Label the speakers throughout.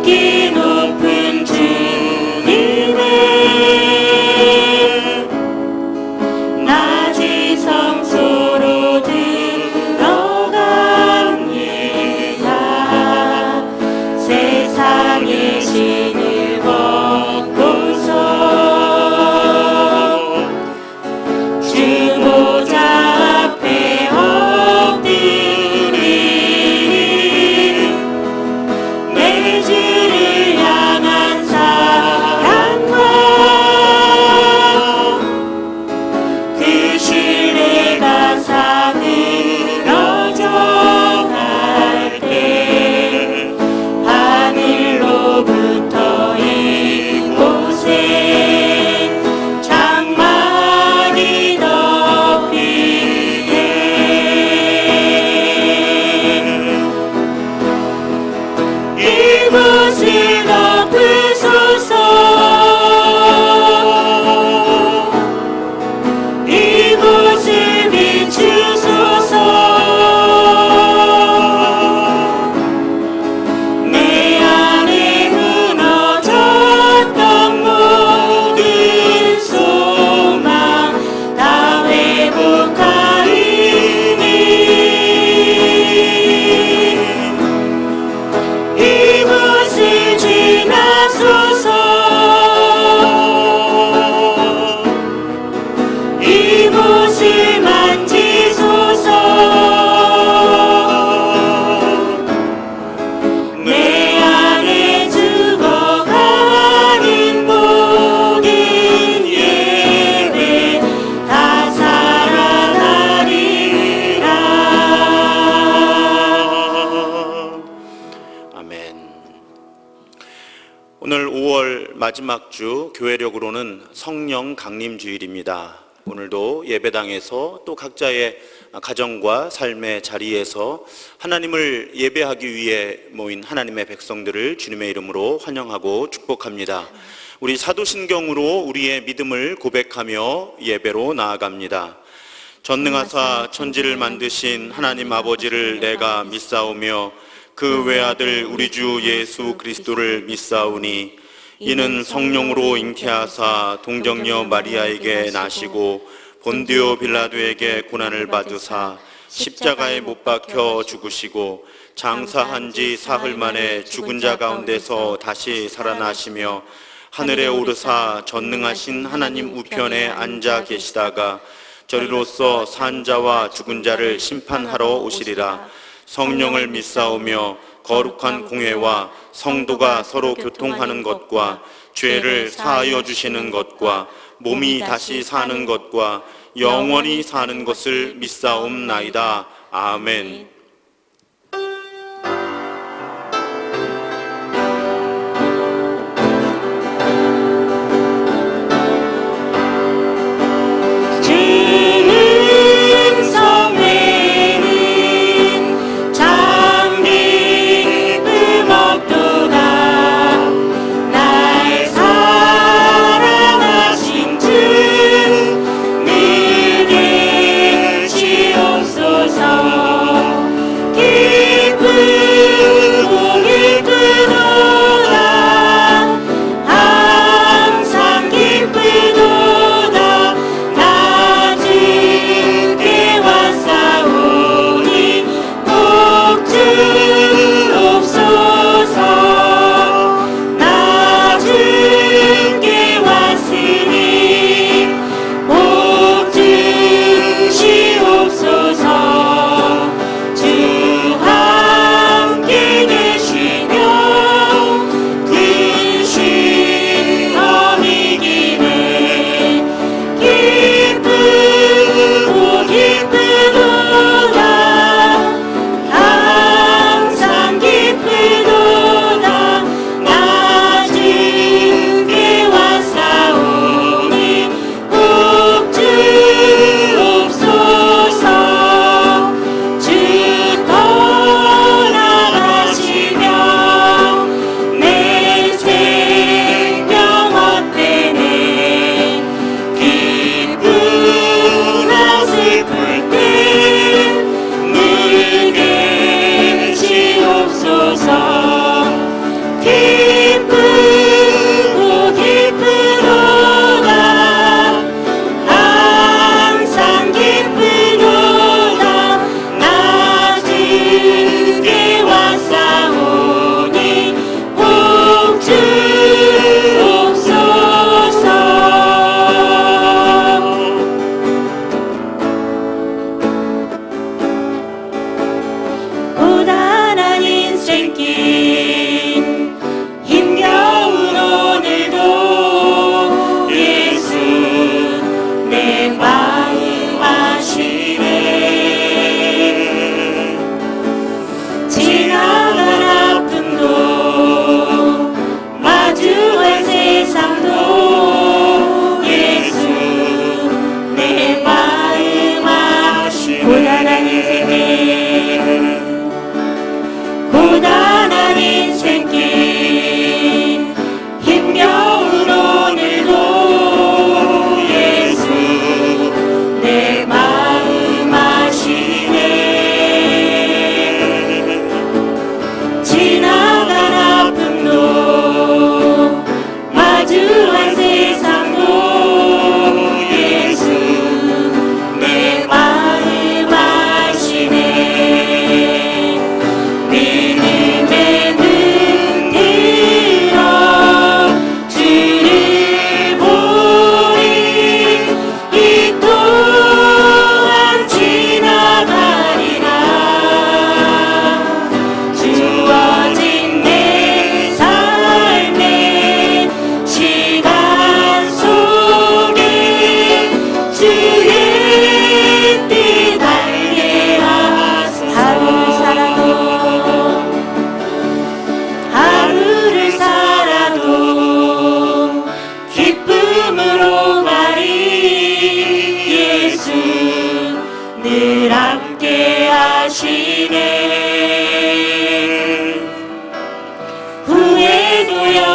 Speaker 1: 높이 높은 주님을 낮은 성소로 들어갑니다. 세상의 신을 벗고서 주 보좌 앞에 엎드리리. 내 주를 향한 사랑과 그 신뢰가 사그러져 갈 때 하늘로부터 이곳에 장막이 덮이네. 이곳을 덮으소서. 이곳을 비추소서. 내 안에 무너졌던 모든 소망 다 회복하리니. 이곳을 지나소서. 이곳을 만지소서. 내 안에 죽어가는 모든 예배 다 살아나리라.
Speaker 2: 아멘. 오늘 5월 마지막 주 교회력으로는 성령 강림 주일입니다. 오늘도 예배당에서 또 각자의 가정과 삶의 자리에서 하나님을 예배하기 위해 모인 하나님의 백성들을 주님의 이름으로 환영하고 축복합니다. 우리 사도신경으로 우리의 믿음을 고백하며 예배로 나아갑니다. 전능하사 천지를 만드신 하나님 아버지를 내가 믿사오며 그 외아들 우리 주 예수 그리스도를 믿사오니 이는 성령으로 잉태하사 동정녀 마리아에게 나시고 본디오 빌라도에게 고난을 받으사 십자가에 못 박혀 죽으시고 장사한 지 사흘 만에 죽은 자 가운데서 다시 살아나시며 하늘에 오르사 전능하신 하나님 우편에 앉아 계시다가 저리로서 산 자와 죽은 자를 심판하러 오시리라. 성령을 믿사오며 거룩한 공회와 성도가 서로 교통하는 것과 죄를 사하여 주시는 것과 몸이 다시 사는 것과 영원히 사는 것을 믿사옵나이다. 아멘.
Speaker 1: 늘 계시옵소서.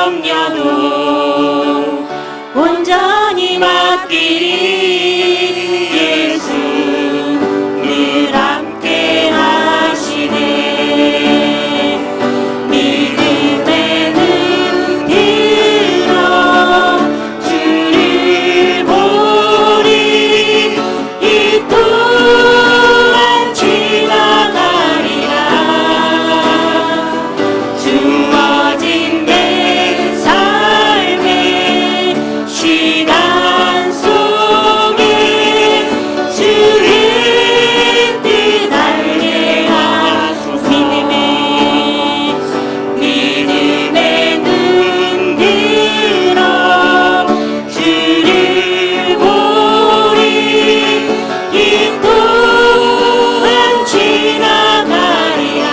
Speaker 1: 염려도 온전히 맡기리. 예수 늘 함께 하시네. 믿음의 눈 들어 주를 보리. 이 또한 지나가리라. 주어진 내 삶의 시간 속에 주의 뜻 알게 하소서. 믿음의 눈 들어 주를 보리. 이 또한 지나가리라.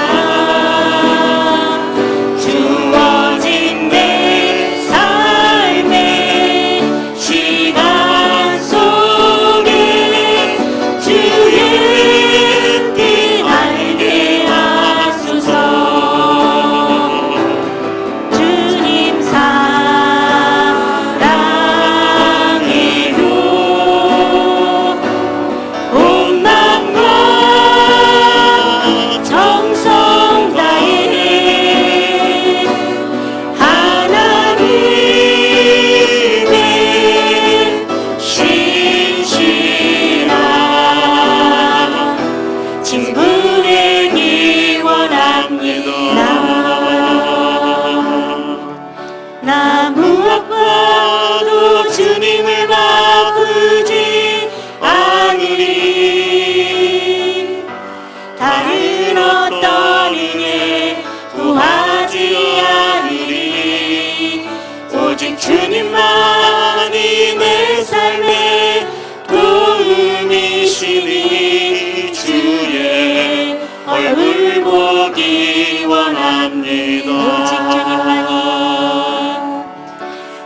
Speaker 1: 주어진 내 삶의 시간 속에 주의 뜻 알게 하소서. 주님 사랑해요. 온 마음과 정성 다해 하나님의 신실한 친구를 기원합니다. 나 무엇과도 주님을 바꾸지 않으리. 다른 어떤 은혜 구하지 않으리. 오직 주님만이 내 삶의 도움이시니. 주의 얼굴 보기 원합니다.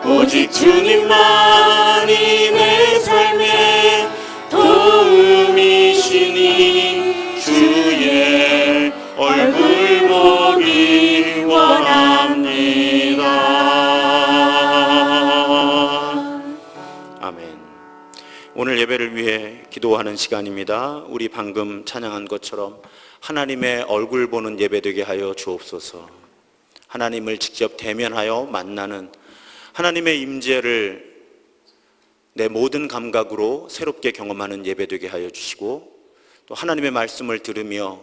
Speaker 1: 오직 주님만이 내 삶의 도움이시니. 주의 얼굴 보기 원합니다.
Speaker 2: 아멘. 오늘 예배를 위해 기도하는 시간입니다. 우리 방금 찬양한 것처럼 하나님의 얼굴 보는 예배 되게 하여 주옵소서. 하나님을 직접 대면하여 만나는 하나님의 임재를 내 모든 감각으로 새롭게 경험하는 예배 되게 하여 주시고, 또 하나님의 말씀을 들으며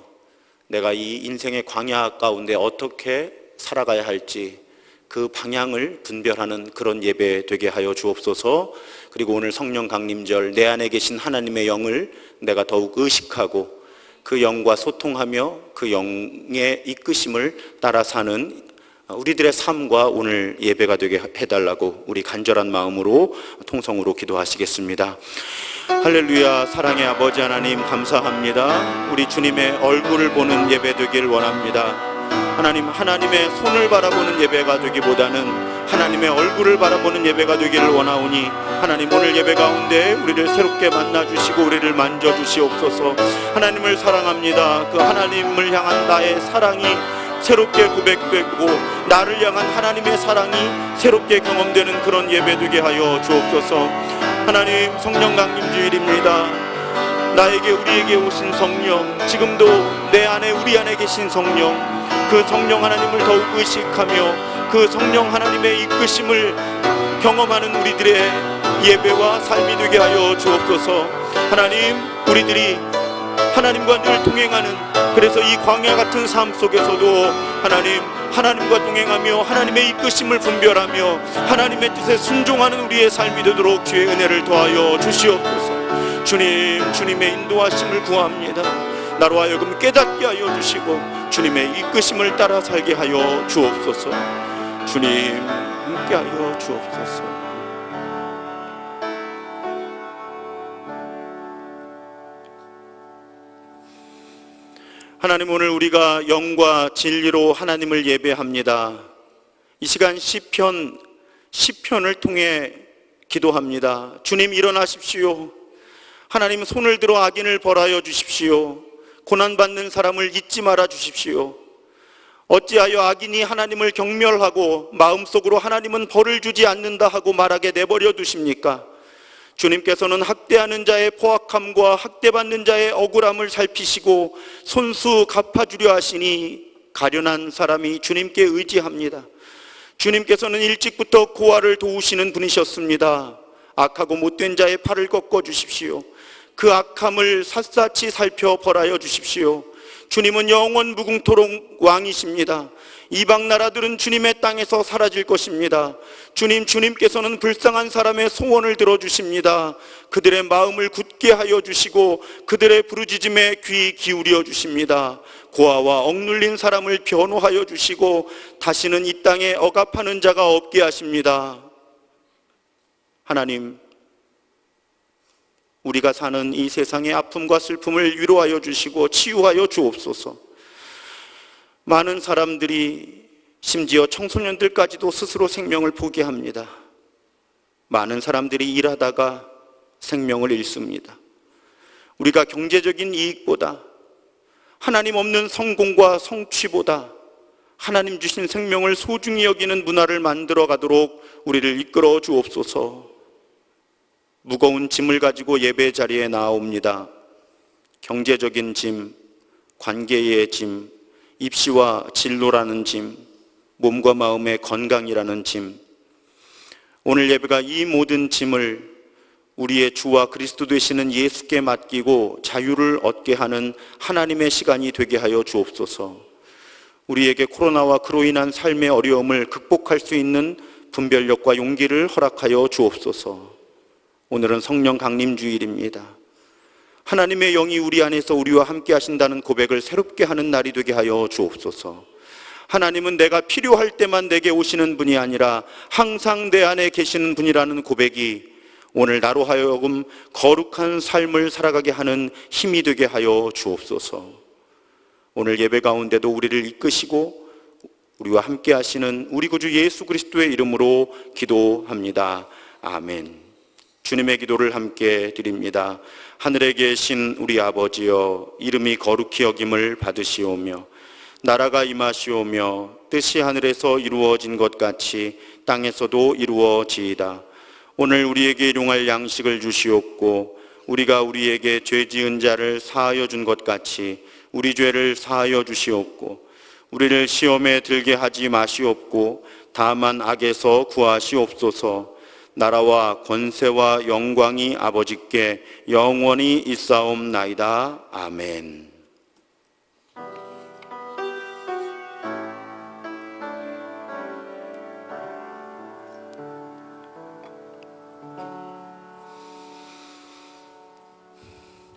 Speaker 2: 내가 이 인생의 광야 가운데 어떻게 살아가야 할지 그 방향을 분별하는 그런 예배 되게 하여 주옵소서. 그리고 오늘 성령 강림절 내 안에 계신 하나님의 영을 내가 더욱 의식하고 그 영과 소통하며 그 영의 이끄심을 따라 사는 우리들의 삶과 오늘 예배가 되게 해달라고 우리 간절한 마음으로 통성으로 기도하시겠습니다. 할렐루야. 사랑의 아버지 하나님 감사합니다. 우리 주님의 얼굴을 보는 예배 되길 원합니다. 하나님, 하나님의 손을 바라보는 예배가 되기보다는 하나님의 얼굴을 바라보는 예배가 되기를 원하오니 하나님, 오늘 예배 가운데 우리를 새롭게 만나주시고 우리를 만져주시옵소서. 하나님을 사랑합니다. 그 하나님을 향한 나의 사랑이 새롭게 고백되고 나를 향한 하나님의 사랑이 새롭게 경험되는 그런 예배 되게 하여 주옵소서. 하나님, 성령 강림 주일입니다. 나에게 우리에게 오신 성령, 지금도 내 안에 우리 안에 계신 성령, 그 성령 하나님을 더욱 의식하며 그 성령 하나님의 이끄심을 경험하는 우리들의 예배와 삶이 되게 하여 주옵소서. 하나님, 우리들이 하나님과 늘 동행하는, 그래서 이 광야 같은 삶 속에서도 하나님, 하나님과 동행하며 하나님의 이끄심을 분별하며 하나님의 뜻에 순종하는 우리의 삶이 되도록 주의 은혜를 더하여 주시옵소서. 주님, 주님의 인도하심을 구합니다. 나로 하여금 깨닫게 하여 주시고 주님의 이끄심을 따라 살게 하여 주옵소서. 주님, 함께 하여 주옵소서. 하나님, 오늘 우리가 영과 진리로 하나님을 예배합니다. 이 시간 시편을 통해 기도합니다. 주님, 일어나십시오. 하나님, 손을 들어 악인을 벌하여 주십시오. 고난받는 사람을 잊지 말아 주십시오. 어찌하여 악인이 하나님을 경멸하고 마음속으로 하나님은 벌을 주지 않는다 하고 말하게 내버려 두십니까? 주님께서는 학대하는 자의 포악함과 학대받는 자의 억울함을 살피시고 손수 갚아주려 하시니 가련한 사람이 주님께 의지합니다. 주님께서는 일찍부터 고아를 도우시는 분이셨습니다. 악하고 못된 자의 팔을 꺾어 주십시오. 그 악함을 샅샅이 살펴 벌하여 주십시오. 주님은 영원 무궁토록 왕이십니다. 이방 나라들은 주님의 땅에서 사라질 것입니다. 주님께서는 불쌍한 사람의 소원을 들어주십니다. 그들의 마음을 굳게 하여 주시고 그들의 부르짖음에 귀 기울여 주십니다. 고아와 억눌린 사람을 변호하여 주시고 다시는 이 땅에 억압하는 자가 없게 하십니다. 하나님, 우리가 사는 이 세상의 아픔과 슬픔을 위로하여 주시고 치유하여 주옵소서. 많은 사람들이, 심지어 청소년들까지도 스스로 생명을 포기합니다. 많은 사람들이 일하다가 생명을 잃습니다. 우리가 경제적인 이익보다, 하나님 없는 성공과 성취보다 하나님 주신 생명을 소중히 여기는 문화를 만들어 가도록 우리를 이끌어 주옵소서. 무거운 짐을 가지고 예배 자리에 나옵니다. 경제적인 짐, 관계의 짐, 입시와 진로라는 짐, 몸과 마음의 건강이라는 짐. 오늘 예배가 이 모든 짐을 우리의 주와 그리스도 되시는 예수께 맡기고 자유를 얻게 하는 하나님의 시간이 되게 하여 주옵소서. 우리에게 코로나와 그로 인한 삶의 어려움을 극복할 수 있는 분별력과 용기를 허락하여 주옵소서. 오늘은 성령 강림 주일입니다. 하나님의 영이 우리 안에서 우리와 함께 하신다는 고백을 새롭게 하는 날이 되게 하여 주옵소서. 하나님은 내가 필요할 때만 내게 오시는 분이 아니라 항상 내 안에 계시는 분이라는 고백이 오늘 나로 하여금 거룩한 삶을 살아가게 하는 힘이 되게 하여 주옵소서. 오늘 예배 가운데도 우리를 이끄시고 우리와 함께 하시는 우리 구주 예수 그리스도의 이름으로 기도합니다. 아멘. 주님의 기도를 함께 드립니다. 하늘에 계신 우리 아버지여, 이름이 거룩히 여김을 받으시오며 나라가 임하시오며 뜻이 하늘에서 이루어진 것 같이 땅에서도 이루어지이다. 오늘 우리에게 일용할 양식을 주시옵고 우리가 우리에게 죄 지은 자를 사하여 준 것 같이 우리 죄를 사하여 주시옵고 우리를 시험에 들게 하지 마시옵고 다만 악에서 구하시옵소서. 나라와 권세와 영광이 아버지께 영원히 있사옵나이다. 아멘.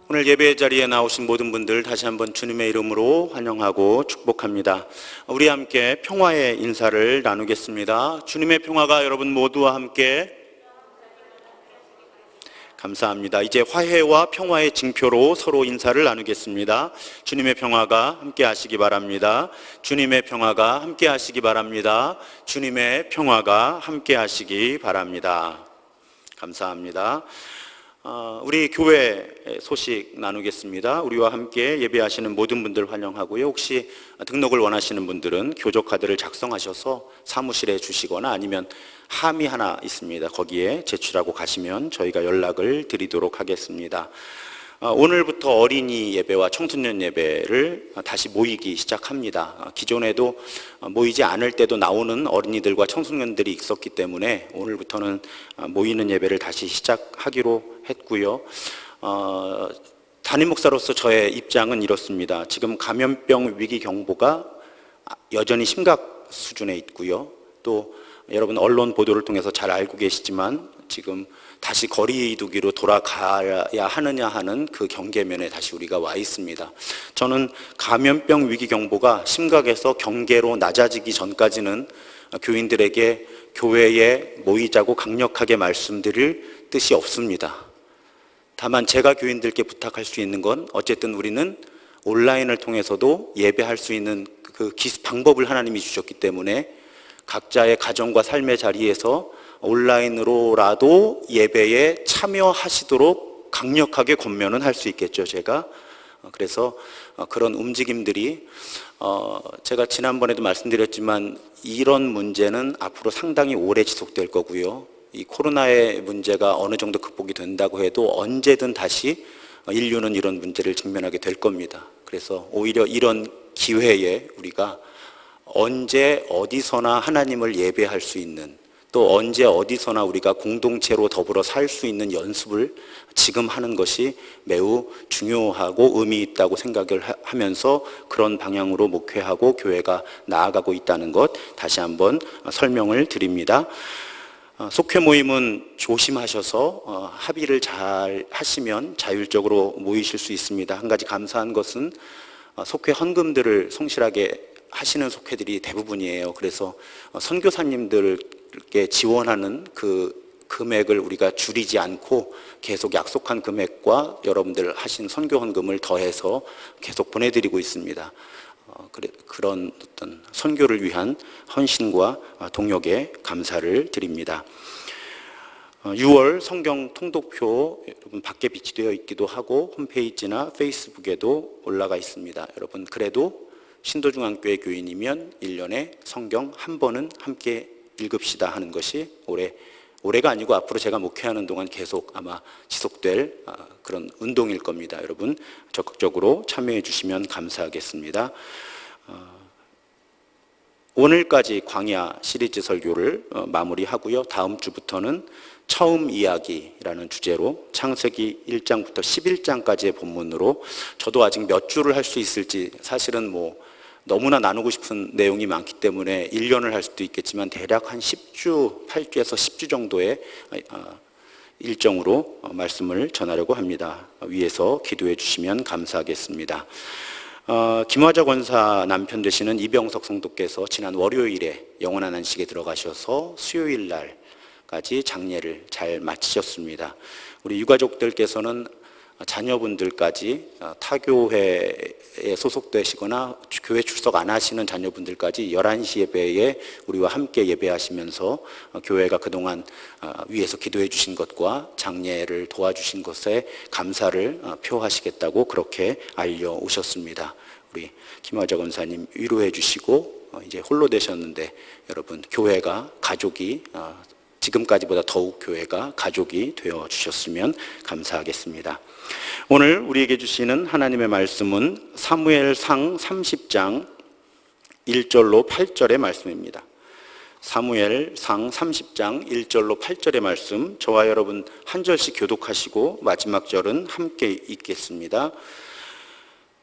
Speaker 2: 오늘 예배 자리에 나오신 모든 분들 다시 한번 주님의 이름으로 환영하고 축복합니다. 우리 함께 평화의 인사를 나누겠습니다. 주님의 평화가 여러분 모두와 함께. 감사합니다. 이제 화해와 평화의 징표로 서로 인사를 나누겠습니다. 주님의 평화가 함께 하시기 바랍니다. 주님의 평화가 함께 하시기 바랍니다. 주님의 평화가 함께 하시기 바랍니다. 감사합니다. 우리 교회 소식 나누겠습니다. 우리와 함께 예배하시는 모든 분들 환영하고요. 혹시 등록을 원하시는 분들은 교적 카드를 작성하셔서 사무실에 주시거나 아니면 함이 하나 있습니다. 거기에 제출하고 가시면 저희가 연락을 드리도록 하겠습니다. 오늘부터 어린이 예배와 청소년 예배를 다시 모이기 시작합니다. 기존에도 모이지 않을 때도 나오는 어린이들과 청소년들이 있었기 때문에 오늘부터는 모이는 예배를 다시 시작하기로 했고요. 담임 목사로서 저의 입장은 이렇습니다. 지금 감염병 위기 경보가 여전히 심각 수준에 있고요. 또 여러분 언론 보도를 통해서 잘 알고 계시지만 지금 다시 거리두기로 돌아가야 하느냐 하는 그 경계면에 다시 우리가 와 있습니다. 저는 감염병 위기 경보가 심각해서 경계로 낮아지기 전까지는 교인들에게 교회에 모이자고 강력하게 말씀드릴 뜻이 없습니다. 다만 제가 교인들께 부탁할 수 있는 건 어쨌든 우리는 온라인을 통해서도 예배할 수 있는 그 방법을 하나님이 주셨기 때문에 각자의 가정과 삶의 자리에서 온라인으로라도 예배에 참여하시도록 강력하게 권면은 할 수 있겠죠. 제가 그래서 그런 움직임들이 제가 지난번에도 말씀드렸지만 이런 문제는 앞으로 상당히 오래 지속될 거고요. 이 코로나의 문제가 어느 정도 극복이 된다고 해도 언제든 다시 인류는 이런 문제를 직면하게 될 겁니다. 그래서 오히려 이런 기회에 우리가 언제 어디서나 하나님을 예배할 수 있는, 또 언제 어디서나 우리가 공동체로 더불어 살 수 있는 연습을 지금 하는 것이 매우 중요하고 의미 있다고 생각을 하면서 그런 방향으로 목회하고 교회가 나아가고 있다는 것 다시 한번 설명을 드립니다. 속회 모임은 조심하셔서 합의를 잘 하시면 자율적으로 모이실 수 있습니다. 한 가지 감사한 것은 속회 헌금들을 성실하게 하시는 속회들이 대부분이에요. 그래서 선교사님들께 지원하는 그 금액을 우리가 줄이지 않고 계속 약속한 금액과 여러분들 하신 선교 헌금을 더해서 계속 보내드리고 있습니다. 그런 어떤 선교를 위한 헌신과 동역에 감사를 드립니다. 6월 성경 통독표 여러분 밖에 비치되어 있기도 하고 홈페이지나 페이스북에도 올라가 있습니다. 여러분 그래도 신도중앙교회 교인이면 1년에 성경 한 번은 함께 읽읍시다 하는 것이 올해가 아니고 앞으로 제가 목회하는 동안 계속 아마 지속될 그런 운동일 겁니다. 여러분 적극적으로 참여해 주시면 감사하겠습니다. 오늘까지 광야 시리즈 설교를 마무리하고요. 다음 주부터는 처음 이야기라는 주제로 창세기 1장부터 11장까지의 본문으로 저도 아직 몇 주를 할 수 있을지 사실은 너무나 나누고 싶은 내용이 많기 때문에 1년을 할 수도 있겠지만 대략 한 10주, 8주에서 10주 정도의 일정으로 말씀을 전하려고 합니다. 위에서 기도해 주시면 감사하겠습니다. 김화자 권사 남편 되시는 이병석 성도께서 지난 월요일에 영원한 안식에 들어가셔서 수요일 날까지 장례를 잘 마치셨습니다. 우리 유가족들께서는 자녀분들까지 타교회에 소속되시거나 교회 출석 안 하시는 자녀분들까지 11시 예배에 우리와 함께 예배하시면서 교회가 그동안 위에서 기도해 주신 것과 장례를 도와주신 것에 감사를 표하시겠다고 그렇게 알려오셨습니다. 우리 김화자 권사님 위로해 주시고 이제 홀로 되셨는데 여러분 교회가 가족이 지금까지보다 더욱 교회가 가족이 되어 주셨으면 감사하겠습니다. 오늘 우리에게 주시는 하나님의 말씀은 사무엘상 30장 1절로 8절의 말씀입니다. 사무엘상 30장 1절로 8절의 말씀, 저와 여러분 한 절씩 교독하시고 마지막 절은 함께 읽겠습니다.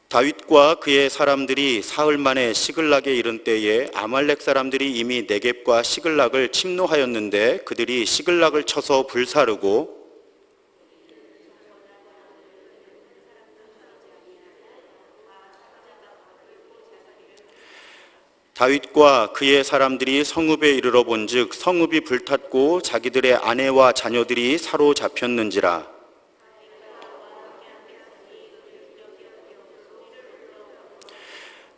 Speaker 2: 다윗과 그의 사람들이 사흘 만에 시글락에 이른 때에 아말렉 사람들이 이미 네겝과 시글락을 침노하였는데 그들이 시글락을 쳐서 불사르고 다윗과 그의 사람들이 성읍에 이르러 본즉 성읍이 불탔고 자기들의 아내와 자녀들이 사로잡혔는지라.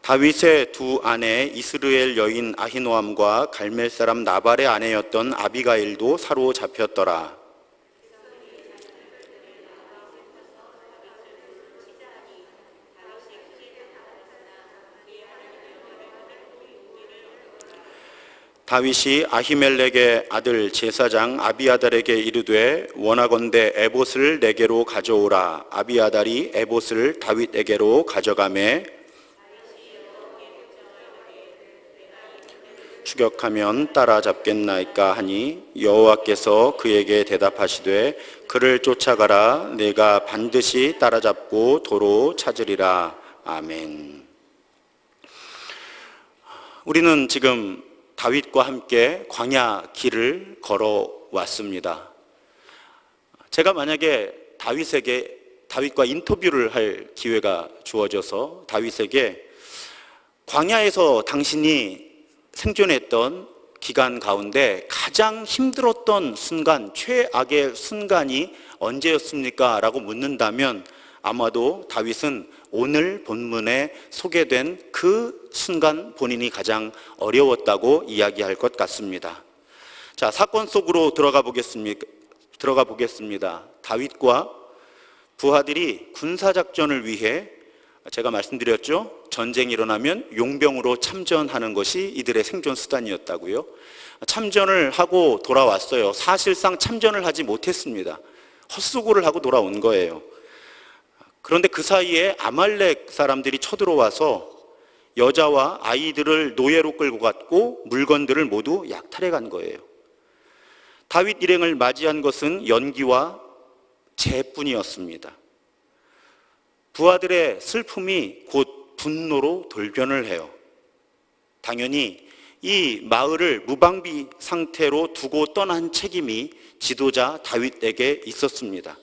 Speaker 2: 다윗의 두 아내 이스라엘 여인 아히노암과 갈멜 사람 나발의 아내였던 아비가일도 사로잡혔더라. 다윗이 아히멜렉의 아들 제사장 아비아달에게 이르되 원하건대 에봇을 내게로 가져오라. 아비아달이 에봇을 다윗에게로 가져가매 추격하면 따라잡겠나이까 하니 여호와께서 그에게 대답하시되 그를 쫓아가라. 내가 반드시 따라잡고 도로 찾으리라. 아멘. 우리는 지금 다윗과 함께 광야 길을 걸어왔습니다. 제가 만약에 다윗과 인터뷰를 할 기회가 주어져서 다윗에게 광야에서 당신이 생존했던 기간 가운데 가장 힘들었던 순간, 최악의 순간이 언제였습니까? 라고 묻는다면 아마도 다윗은 오늘 본문에 소개된 그 순간 본인이 가장 어려웠다고 이야기할 것 같습니다. 자, 사건 속으로 들어가 보겠습니다. 다윗과 부하들이 군사작전을 위해 제가 말씀드렸죠. 전쟁이 일어나면 용병으로 참전하는 것이 이들의 생존 수단이었다고요. 참전을 하고 돌아왔어요. 사실상 참전을 하지 못했습니다. 헛수고를 하고 돌아온 거예요. 그런데 그 사이에 아말렉 사람들이 쳐들어와서 여자와 아이들을 노예로 끌고 갔고 물건들을 모두 약탈해 간 거예요. 다윗 일행을 맞이한 것은 연기와 재뿐이었습니다. 부하들의 슬픔이 곧 분노로 돌변을 해요. 당연히 이 마을을 무방비 상태로 두고 떠난 책임이 지도자 다윗에게 있었습니다.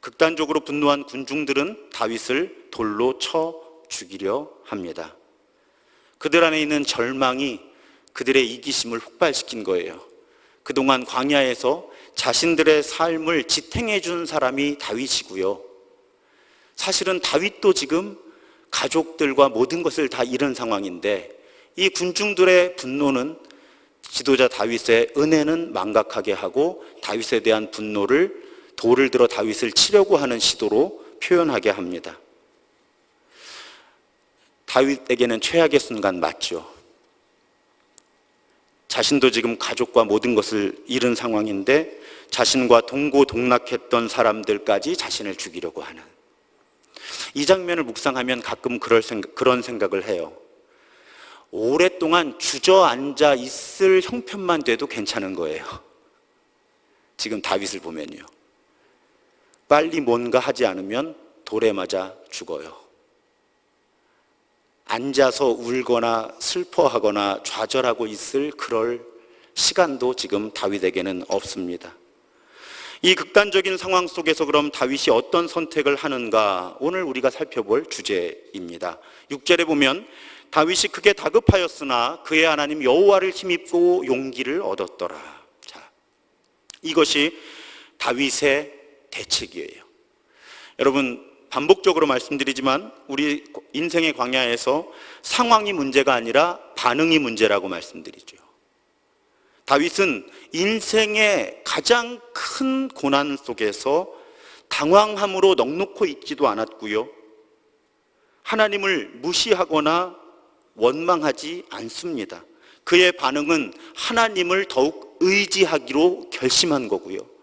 Speaker 2: 극단적으로 분노한 군중들은 다윗을 돌로 쳐 죽이려 합니다. 그들 안에 있는 절망이 그들의 이기심을 폭발시킨 거예요. 그동안 광야에서 자신들의 삶을 지탱해 준 사람이 다윗이고요. 사실은 다윗도 지금 가족들과 모든 것을 다 잃은 상황인데 이 군중들의 분노는 지도자 다윗의 은혜는 망각하게 하고 다윗에 대한 분노를 돌을 들어 다윗을 치려고 하는 시도로 표현하게 합니다. 다윗에게는 최악의 순간 맞죠. 자신도 지금 가족과 모든 것을 잃은 상황인데 자신과 동고동락했던 사람들까지 자신을 죽이려고 하는 이 장면을 묵상하면 가끔 그런 생각을 해요. 오랫동안 주저앉아 있을 형편만 돼도 괜찮은 거예요. 지금 다윗을 보면요. 빨리 뭔가 하지 않으면 돌에 맞아 죽어요. 앉아서 울거나 슬퍼하거나 좌절하고 있을 그럴 시간도 지금 다윗에게는 없습니다. 이 극단적인 상황 속에서 그럼 다윗이 어떤 선택을 하는가 오늘 우리가 살펴볼 주제입니다. 6절에 보면 다윗이 크게 다급하였으나 그의 하나님 여호와를 힘입고 용기를 얻었더라. 자, 이것이 다윗의 대책이에요. 여러분 반복적으로 말씀드리지만 우리 인생의 광야에서 상황이 문제가 아니라 반응이 문제라고 말씀드리죠. 다윗은 인생의 가장 큰 고난 속에서 당황함으로 넋놓고 있지도 않았고요. 하나님을 무시하거나 원망하지 않습니다. 그의 반응은 하나님을 더욱 의지하기로 결심한 거고요.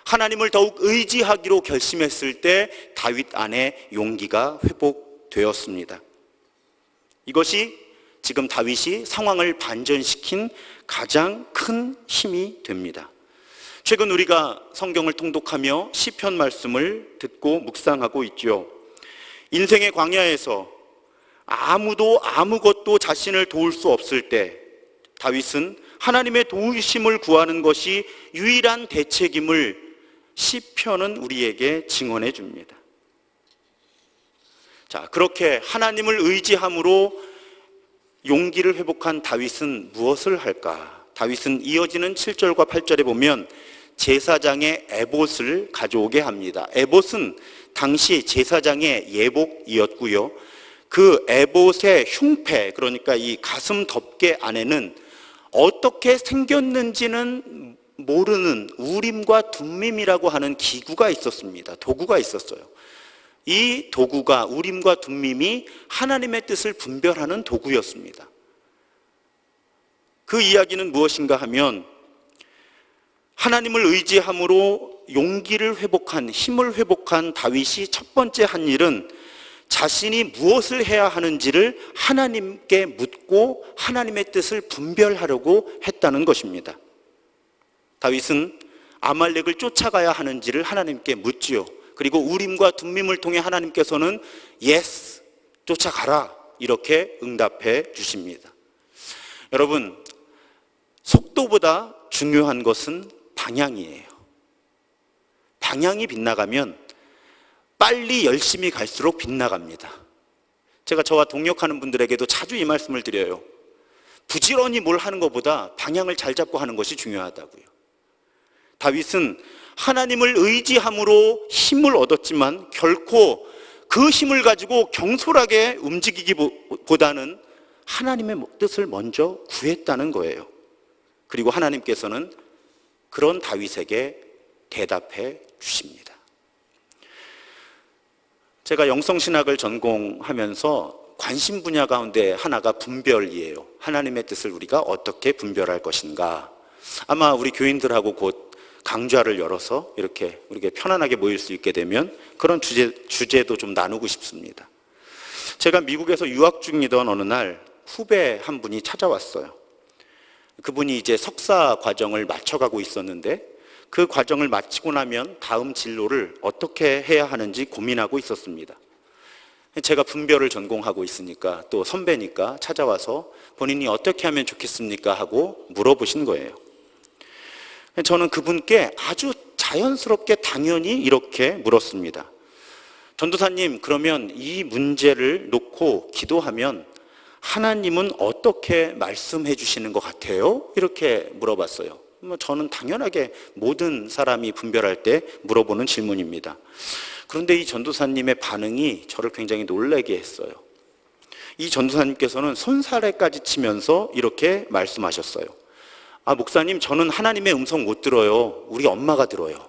Speaker 2: 하나님을 더욱 의지하기로 결심했을 때 다윗 안에 용기가 회복되었습니다. 이것이 지금 다윗이 상황을 반전시킨 가장 큰 힘이 됩니다. 최근 우리가 성경을 통독하며 시편 말씀을 듣고 묵상하고 있죠. 인생의 광야에서 아무도 아무것도 자신을 도울 수 없을 때 다윗은 하나님의 도우심을 구하는 것이 유일한 대책임을 시편은 우리에게 증언해 줍니다. 자, 그렇게 하나님을 의지함으로 용기를 회복한 다윗은 무엇을 할까? 다윗은 이어지는 7절과 8절에 보면 제사장의 에봇을 가져오게 합니다. 에봇은 당시 제사장의 예복이었고요. 그 에봇의 흉패, 그러니까 이 가슴 덮개 안에는 어떻게 생겼는지는 모르는 우림과 둠밈이라고 하는 기구가 있었습니다. 도구가 있었어요. 이 도구가 우림과 둠밈이 하나님의 뜻을 분별하는 도구였습니다. 그 이야기는 무엇인가 하면 하나님을 의지함으로 용기를 회복한, 힘을 회복한 다윗이 첫 번째 한 일은 자신이 무엇을 해야 하는지를 하나님께 묻고 하나님의 뜻을 분별하려고 했다는 것입니다. 다윗은 아말렉을 쫓아가야 하는지를 하나님께 묻지요. 그리고 우림과 둠밈을 통해 하나님께서는 예스, 쫓아가라 이렇게 응답해 주십니다. 여러분, 속도보다 중요한 것은 방향이에요. 방향이 빗나가면 빨리 열심히 갈수록 빗나갑니다. 제가 저와 동역하는 분들에게도 자주 이 말씀을 드려요. 부지런히 뭘 하는 것보다 방향을 잘 잡고 하는 것이 중요하다고요. 다윗은 하나님을 의지함으로 힘을 얻었지만 결코 그 힘을 가지고 경솔하게 움직이기보다는 하나님의 뜻을 먼저 구했다는 거예요. 그리고 하나님께서는 그런 다윗에게 대답해 주십니다. 제가 영성신학을 전공하면서 관심 분야 가운데 하나가 분별이에요. 하나님의 뜻을 우리가 어떻게 분별할 것인가. 아마 우리 교인들하고 곧 강좌를 열어서 이렇게 우리가 편안하게 모일 수 있게 되면 그런 주제도 좀 나누고 싶습니다. 제가 미국에서 유학 중이던 어느 날 후배 한 분이 찾아왔어요. 그분이 이제 석사 과정을 마쳐가고 있었는데 그 과정을 마치고 나면 다음 진로를 어떻게 해야 하는지 고민하고 있었습니다. 제가 분별을 전공하고 있으니까 또 선배니까 찾아와서 본인이 어떻게 하면 좋겠습니까 하고 물어보신 거예요. 저는 그분께 아주 자연스럽게 당연히 이렇게 물었습니다. 전도사님, 그러면 이 문제를 놓고 기도하면 하나님은 어떻게 말씀해 주시는 것 같아요? 이렇게 물어봤어요. 저는 당연하게 모든 사람이 분별할 때 물어보는 질문입니다. 그런데 이 전도사님의 반응이 저를 굉장히 놀라게 했어요. 이 전도사님께서는 손사래까지 치면서 이렇게 말씀하셨어요. 아, 목사님, 저는 하나님의 음성 못 들어요. 우리 엄마가 들어요.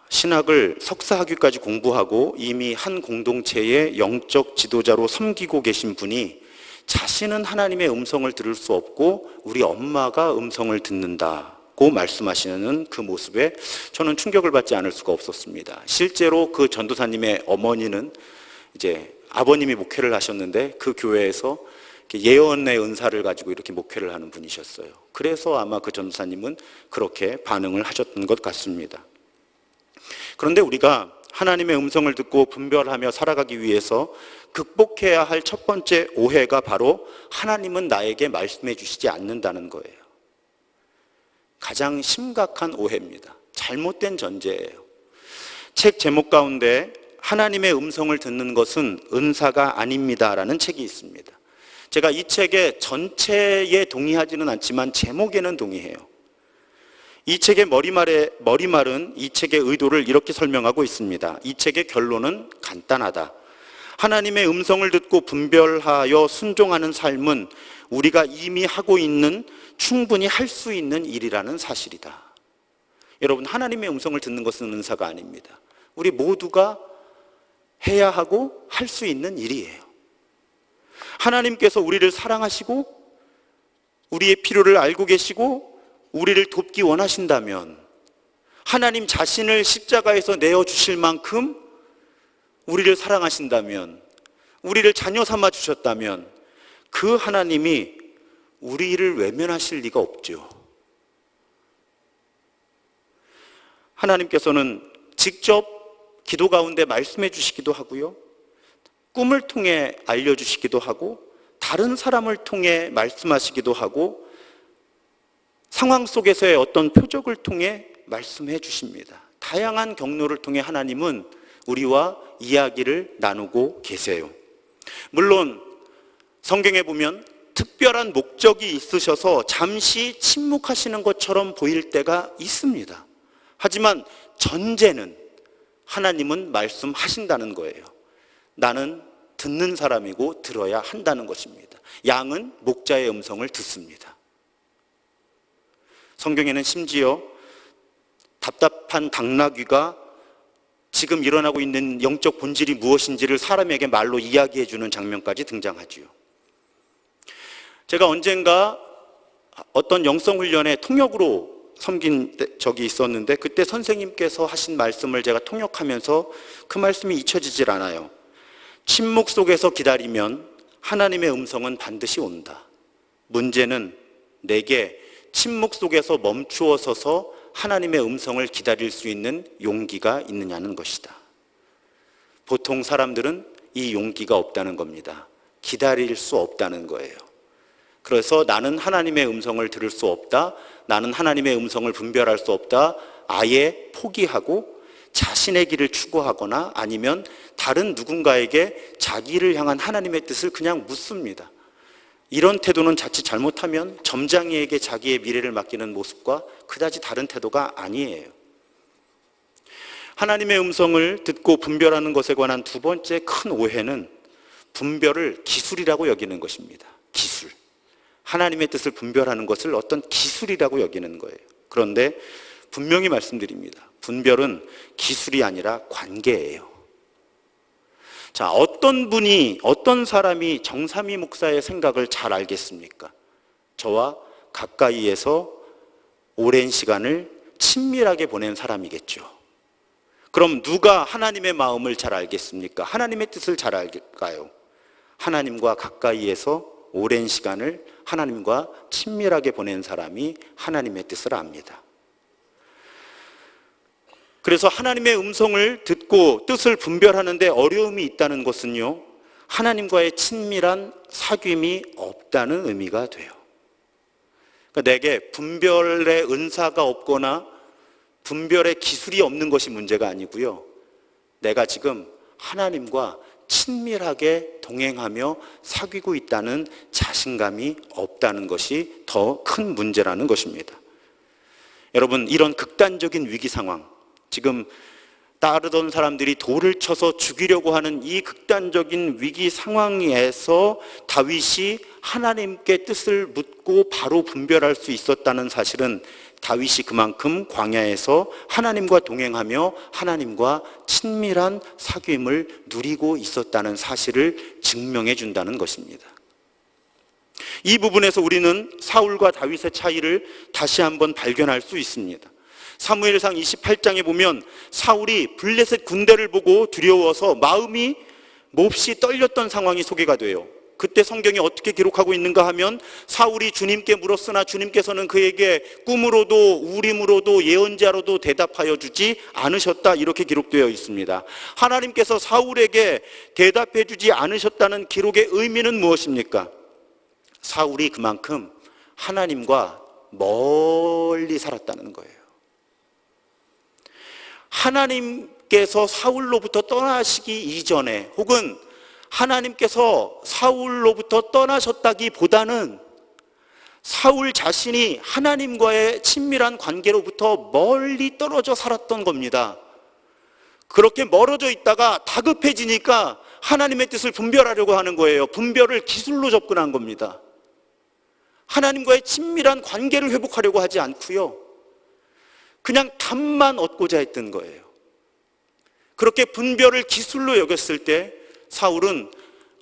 Speaker 2: 신학을 석사학위까지 공부하고 이미 한 공동체의 영적 지도자로 섬기고 계신 분이 자신은 하나님의 음성을 들을 수 없고 우리 엄마가 음성을 듣는다고 말씀하시는 그 모습에 저는 충격을 받지 않을 수가 없었습니다. 실제로 그 전도사님의 어머니는 이제 아버님이 목회를 하셨는데 그 교회에서 예언의 은사를 가지고 이렇게 목회를 하는 분이셨어요. 그래서 아마 그 전도사님은 그렇게 반응을 하셨던 것 같습니다. 그런데 우리가 하나님의 음성을 듣고 분별하며 살아가기 위해서 극복해야 할 첫 번째 오해가 바로 하나님은 나에게 말씀해 주시지 않는다는 거예요. 가장 심각한 오해입니다. 잘못된 전제예요. 책 제목 가운데 하나님의 음성을 듣는 것은 은사가 아닙니다라는 책이 있습니다. 제가 이 책의 전체에 동의하지는 않지만 제목에는 동의해요. 이 책의 머리말은 이 책의 의도를 이렇게 설명하고 있습니다. 이 책의 결론은 간단하다. 하나님의 음성을 듣고 분별하여 순종하는 삶은 우리가 이미 하고 있는, 충분히 할 수 있는 일이라는 사실이다. 여러분, 하나님의 음성을 듣는 것은 은사가 아닙니다. 우리 모두가 해야 하고 할 수 있는 일이에요. 하나님께서 우리를 사랑하시고 우리의 필요를 알고 계시고 우리를 돕기 원하신다면, 하나님 자신을 십자가에서 내어주실 만큼 우리를 사랑하신다면, 우리를 자녀 삼아 주셨다면 그 하나님이 우리를 외면하실 리가 없죠. 하나님께서는 직접 기도 가운데 말씀해 주시기도 하고요, 꿈을 통해 알려주시기도 하고, 다른 사람을 통해 말씀하시기도 하고, 상황 속에서의 어떤 표적을 통해 말씀해 주십니다. 다양한 경로를 통해 하나님은 우리와 이야기를 나누고 계세요. 물론 성경에 보면 특별한 목적이 있으셔서 잠시 침묵하시는 것처럼 보일 때가 있습니다. 하지만 전제는 하나님은 말씀하신다는 거예요. 나는 듣는 사람이고 들어야 한다는 것입니다. 양은 목자의 음성을 듣습니다. 성경에는 심지어 답답한 당나귀가 지금 일어나고 있는 영적 본질이 무엇인지를 사람에게 말로 이야기해 주는 장면까지 등장하지요. 제가 언젠가 어떤 영성훈련에 통역으로 섬긴 적이 있었는데, 그때 선생님께서 하신 말씀을 제가 통역하면서 그 말씀이 잊혀지질 않아요. 침묵 속에서 기다리면 하나님의 음성은 반드시 온다. 문제는 내게 침묵 속에서 멈추어 서서 하나님의 음성을 기다릴 수 있는 용기가 있느냐는 것이다. 보통 사람들은 이 용기가 없다는 겁니다. 기다릴 수 없다는 거예요. 그래서 나는 하나님의 음성을 들을 수 없다, 나는 하나님의 음성을 분별할 수 없다, 아예 포기하고 자신의 길을 추구하거나 아니면 다른 누군가에게 자기를 향한 하나님의 뜻을 그냥 묻습니다. 이런 태도는 자칫 잘못하면 점장이에게 자기의 미래를 맡기는 모습과 그다지 다른 태도가 아니에요. 하나님의 음성을 듣고 분별하는 것에 관한 두 번째 큰 오해는 분별을 기술이라고 여기는 것입니다. 기술. 하나님의 뜻을 분별하는 것을 어떤 기술이라고 여기는 거예요. 그런데 분명히 말씀드립니다. 분별은 기술이 아니라 관계예요. 자, 어떤 사람이 정삼위 목사의 생각을 잘 알겠습니까? 저와 가까이에서 오랜 시간을 친밀하게 보낸 사람이겠죠. 그럼 누가 하나님의 마음을 잘 알겠습니까? 하나님의 뜻을 잘 알까요? 하나님과 가까이에서 오랜 시간을 하나님과 친밀하게 보낸 사람이 하나님의 뜻을 압니다. 그래서 하나님의 음성을 듣고 뜻을 분별하는데 어려움이 있다는 것은요, 하나님과의 친밀한 사귐이 없다는 의미가 돼요. 그러니까 내게 분별의 은사가 없거나 분별의 기술이 없는 것이 문제가 아니고요, 내가 지금 하나님과 친밀하게 동행하며 사귀고 있다는 자신감이 없다는 것이 더 큰 문제라는 것입니다. 여러분, 이런 극단적인 위기 상황, 지금 따르던 사람들이 돌을 쳐서 죽이려고 하는 이 극단적인 위기 상황에서 다윗이 하나님께 뜻을 묻고 바로 분별할 수 있었다는 사실은 다윗이 그만큼 광야에서 하나님과 동행하며 하나님과 친밀한 사귐을 누리고 있었다는 사실을 증명해 준다는 것입니다. 이 부분에서 우리는 사울과 다윗의 차이를 다시 한번 발견할 수 있습니다. 사무엘상 28장에 보면 사울이 블레셋 군대를 보고 두려워서 마음이 몹시 떨렸던 상황이 소개가 돼요. 그때 성경이 어떻게 기록하고 있는가 하면 사울이 주님께 물었으나 주님께서는 그에게 꿈으로도 우림으로도 예언자로도 대답하여 주지 않으셨다, 이렇게 기록되어 있습니다. 하나님께서 사울에게 대답해 주지 않으셨다는 기록의 의미는 무엇입니까? 사울이 그만큼 하나님과 멀리 살았다는 거예요. 하나님께서 사울로부터 떠나시기 이전에, 혹은 하나님께서 사울로부터 떠나셨다기보다는 사울 자신이 하나님과의 친밀한 관계로부터 멀리 떨어져 살았던 겁니다. 그렇게 멀어져 있다가 다급해지니까 하나님의 뜻을 분별하려고 하는 거예요. 분별을 기술로 접근한 겁니다. 하나님과의 친밀한 관계를 회복하려고 하지 않고요, 그냥 답만 얻고자 했던 거예요. 그렇게 분별을 기술로 여겼을 때 사울은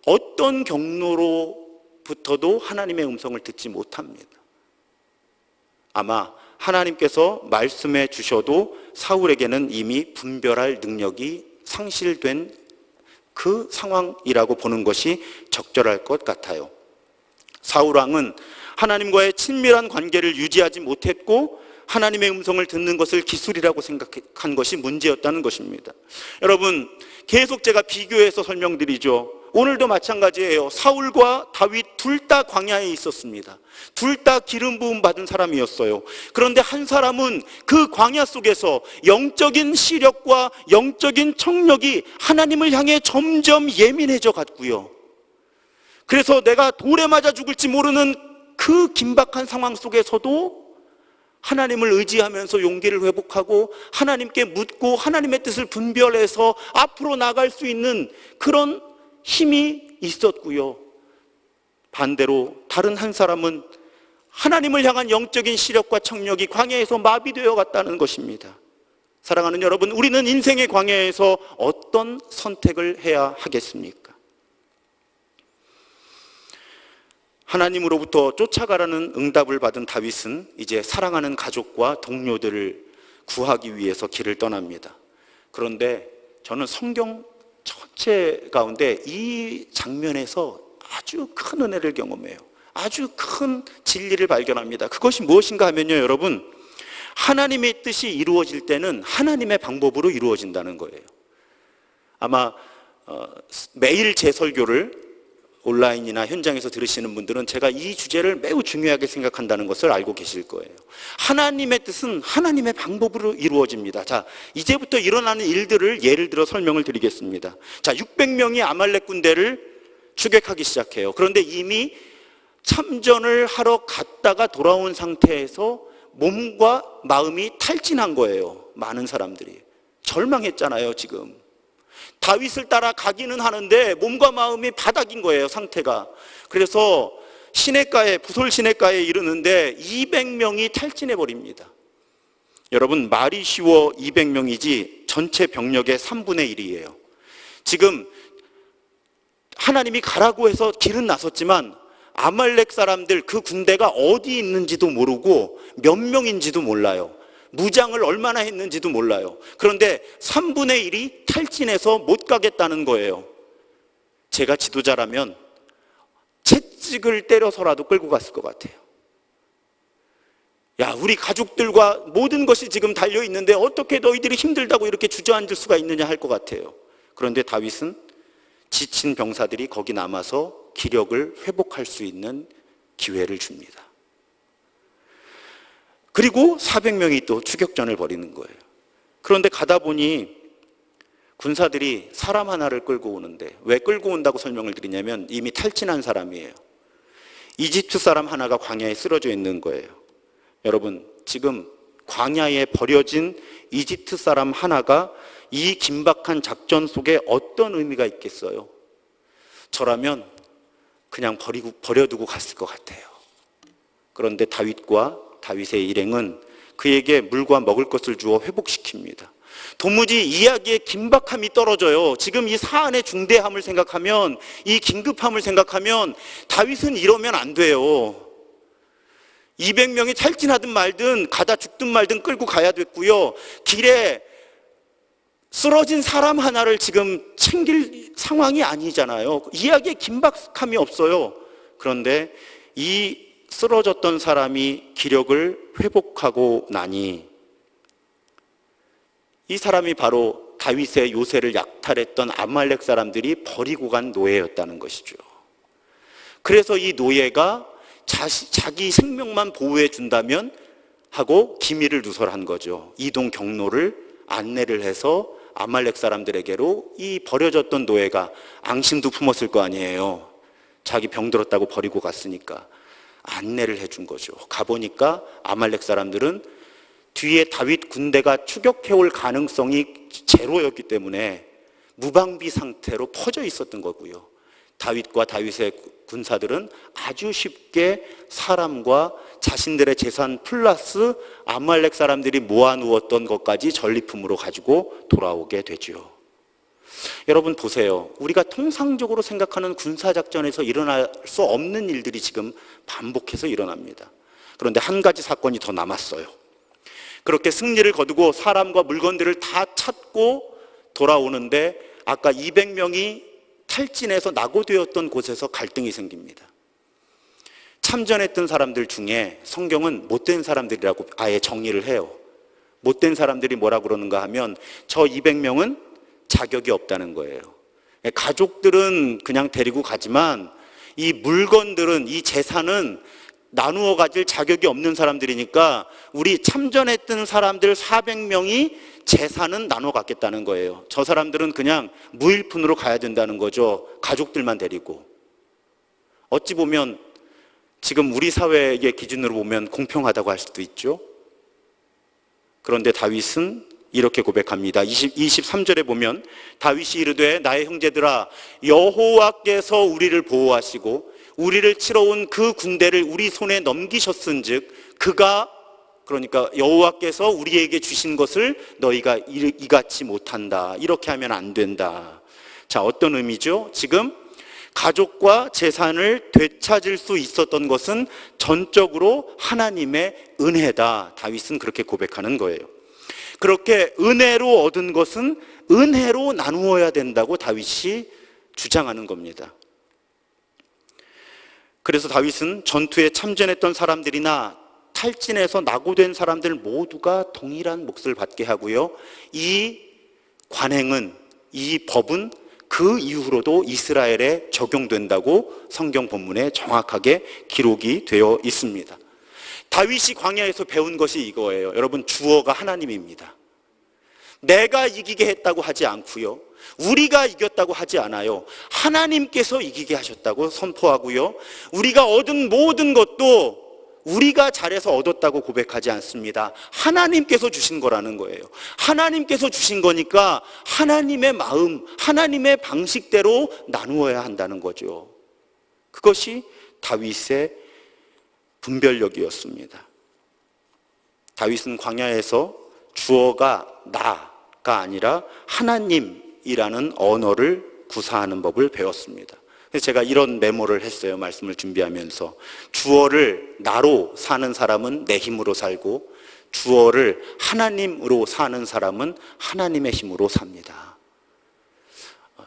Speaker 2: 어떤 경로로부터도 하나님의 음성을 듣지 못합니다. 아마 하나님께서 말씀해 주셔도 사울에게는 이미 분별할 능력이 상실된 그 상황이라고 보는 것이 적절할 것 같아요. 사울 왕은 하나님과의 친밀한 관계를 유지하지 못했고 하나님의 음성을 듣는 것을 기술이라고 생각한 것이 문제였다는 것입니다. 여러분, 계속 제가 비교해서 설명드리죠. 오늘도 마찬가지예요. 사울과 다윗 둘 다 광야에 있었습니다. 둘 다 기름 부음 받은 사람이었어요. 그런데 한 사람은 그 광야 속에서 영적인 시력과 영적인 청력이 하나님을 향해 점점 예민해져 갔고요, 그래서 내가 돌에 맞아 죽을지 모르는 그 긴박한 상황 속에서도 하나님을 의지하면서 용기를 회복하고 하나님께 묻고 하나님의 뜻을 분별해서 앞으로 나갈 수 있는 그런 힘이 있었고요, 반대로 다른 한 사람은 하나님을 향한 영적인 시력과 청력이 광야에서 마비되어 갔다는 것입니다. 사랑하는 여러분, 우리는 인생의 광야에서 어떤 선택을 해야 하겠습니까? 하나님으로부터 쫓아가라는 응답을 받은 다윗은 이제 사랑하는 가족과 동료들을 구하기 위해서 길을 떠납니다. 그런데 저는 성경 전체 가운데 이 장면에서 아주 큰 은혜를 경험해요. 아주 큰 진리를 발견합니다. 그것이 무엇인가 하면요, 여러분, 하나님의 뜻이 이루어질 때는 하나님의 방법으로 이루어진다는 거예요. 아마 매일 제 설교를 온라인이나 현장에서 들으시는 분들은 제가 이 주제를 매우 중요하게 생각한다는 것을 알고 계실 거예요. 하나님의 뜻은 하나님의 방법으로 이루어집니다. 자, 이제부터 일어나는 일들을 예를 들어 설명을 드리겠습니다. 자, 600명이 아말렉 군대를 추격하기 시작해요. 그런데 이미 참전을 하러 갔다가 돌아온 상태에서 몸과 마음이 탈진한 거예요. 많은 사람들이 절망했잖아요. 지금 다윗을 따라 가기는 하는데 몸과 마음이 바닥인 거예요, 상태가. 그래서 시냇가에, 부솔 시냇가에 이르는데 200명이 탈진해 버립니다. 여러분, 말이 쉬워 200명이지 전체 병력의 3분의 1이에요. 지금 하나님이 가라고 해서 길은 나섰지만 아말렉 사람들 그 군대가 어디 있는지도 모르고 몇 명인지도 몰라요. 무장을 얼마나 했는지도 몰라요. 그런데 3분의 1이 탈진해서 못 가겠다는 거예요. 제가 지도자라면 채찍을 때려서라도 끌고 갔을 것 같아요. 야, 우리 가족들과 모든 것이 지금 달려있는데 어떻게 너희들이 힘들다고 이렇게 주저앉을 수가 있느냐 할 것 같아요. 그런데 다윗은 지친 병사들이 거기 남아서 기력을 회복할 수 있는 기회를 줍니다. 그리고 400명이 또 추격전을 벌이는 거예요. 그런데 가다 보니 군사들이 사람 하나를 끌고 오는데, 왜 끌고 온다고 설명을 드리냐면 이미 탈진한 사람이에요. 이집트 사람 하나가 광야에 쓰러져 있는 거예요. 여러분, 지금 광야에 버려진 이집트 사람 하나가 이 긴박한 작전 속에 어떤 의미가 있겠어요? 저라면 그냥 버려두고 갔을 것 같아요. 그런데 다윗과 다윗의 일행은 그에게 물과 먹을 것을 주어 회복시킵니다. 도무지 이야기의 긴박함이 떨어져요. 지금 이 사안의 중대함을 생각하면, 이 긴급함을 생각하면 다윗은 이러면 안 돼요. 200명이 탈진하든 말든 가다 죽든 말든 끌고 가야 됐고요. 길에 쓰러진 사람 하나를 지금 챙길 상황이 아니잖아요. 이야기에 긴박함이 없어요. 그런데 이 쓰러졌던 사람이 기력을 회복하고 나니 이 사람이 바로 다윗의 요새를 약탈했던 아말렉 사람들이 버리고 간 노예였다는 것이죠. 그래서 이 노예가 자기 생명만 보호해 준다면 하고 기밀을 누설한 거죠. 이동 경로를 안내를 해서 아말렉 사람들에게로 이 버려졌던 노예가 앙심도 품었을 거 아니에요. 자기 병들었다고 버리고 갔으니까 안내를 해준 거죠. 가보니까 아말렉 사람들은 뒤에 다윗 군대가 추격해올 가능성이 제로였기 때문에 무방비 상태로 퍼져 있었던 거고요. 다윗과 다윗의 군사들은 아주 쉽게 사람과 자신들의 재산 플러스 아말렉 사람들이 모아놓았던 것까지 전리품으로 가지고 돌아오게 되죠. 여러분 보세요. 우리가 통상적으로 생각하는 군사작전에서 일어날 수 없는 일들이 지금 반복해서 일어납니다. 그런데 한 가지 사건이 더 남았어요. 그렇게 승리를 거두고 사람과 물건들을 다 찾고 돌아오는데 아까 200명이 탈진해서 낙오되었던 곳에서 갈등이 생깁니다. 참전했던 사람들 중에 성경은 못된 사람들이라고 아예 정의를 해요. 못된 사람들이 뭐라 그러는가 하면 저 200명은 자격이 없다는 거예요. 가족들은 그냥 데리고 가지만 이 물건들은, 이 재산은 나누어 가질 자격이 없는 사람들이니까 우리 참전했던 사람들 400명이 재산은 나눠 갖겠다는 거예요. 저 사람들은 그냥 무일푼으로 가야 된다는 거죠. 가족들만 데리고. 어찌 보면 지금 우리 사회의 기준으로 보면 공평하다고 할 수도 있죠. 그런데 다윗은 이렇게 고백합니다. 23절에 보면 다윗이 이르되 나의 형제들아 여호와께서 우리를 보호하시고 우리를 치러 온 그 군대를 우리 손에 넘기셨은즉 그가, 그러니까 여호와께서 우리에게 주신 것을 너희가 이같이 못한다. 이렇게 하면 안 된다. 자, 어떤 의미죠? 지금 가족과 재산을 되찾을 수 있었던 것은 전적으로 하나님의 은혜다. 다윗은 그렇게 고백하는 거예요. 그렇게 은혜로 얻은 것은 은혜로 나누어야 된다고 다윗이 주장하는 겁니다. 그래서 다윗은 전투에 참전했던 사람들이나 탈진해서 낙오된 사람들 모두가 동일한 몫을 받게 하고요. 이 관행은, 이 법은 그 이후로도 이스라엘에 적용된다고 성경 본문에 정확하게 기록이 되어 있습니다. 다윗이 광야에서 배운 것이 이거예요. 여러분, 주어가 하나님입니다. 내가 이기게 했다고 하지 않고요. 우리가 이겼다고 하지 않아요. 하나님께서 이기게 하셨다고 선포하고요. 우리가 얻은 모든 것도 우리가 잘해서 얻었다고 고백하지 않습니다. 하나님께서 주신 거라는 거예요. 하나님께서 주신 거니까 하나님의 마음, 하나님의 방식대로 나누어야 한다는 거죠. 그것이 다윗의 분별력이었습니다. 다윗은 광야에서 주어가 나가 아니라 하나님이라는 언어를 구사하는 법을 배웠습니다. 그래서 제가 이런 메모를 했어요. 말씀을 준비하면서 주어를 나로 사는 사람은 내 힘으로 살고 주어를 하나님으로 사는 사람은 하나님의 힘으로 삽니다.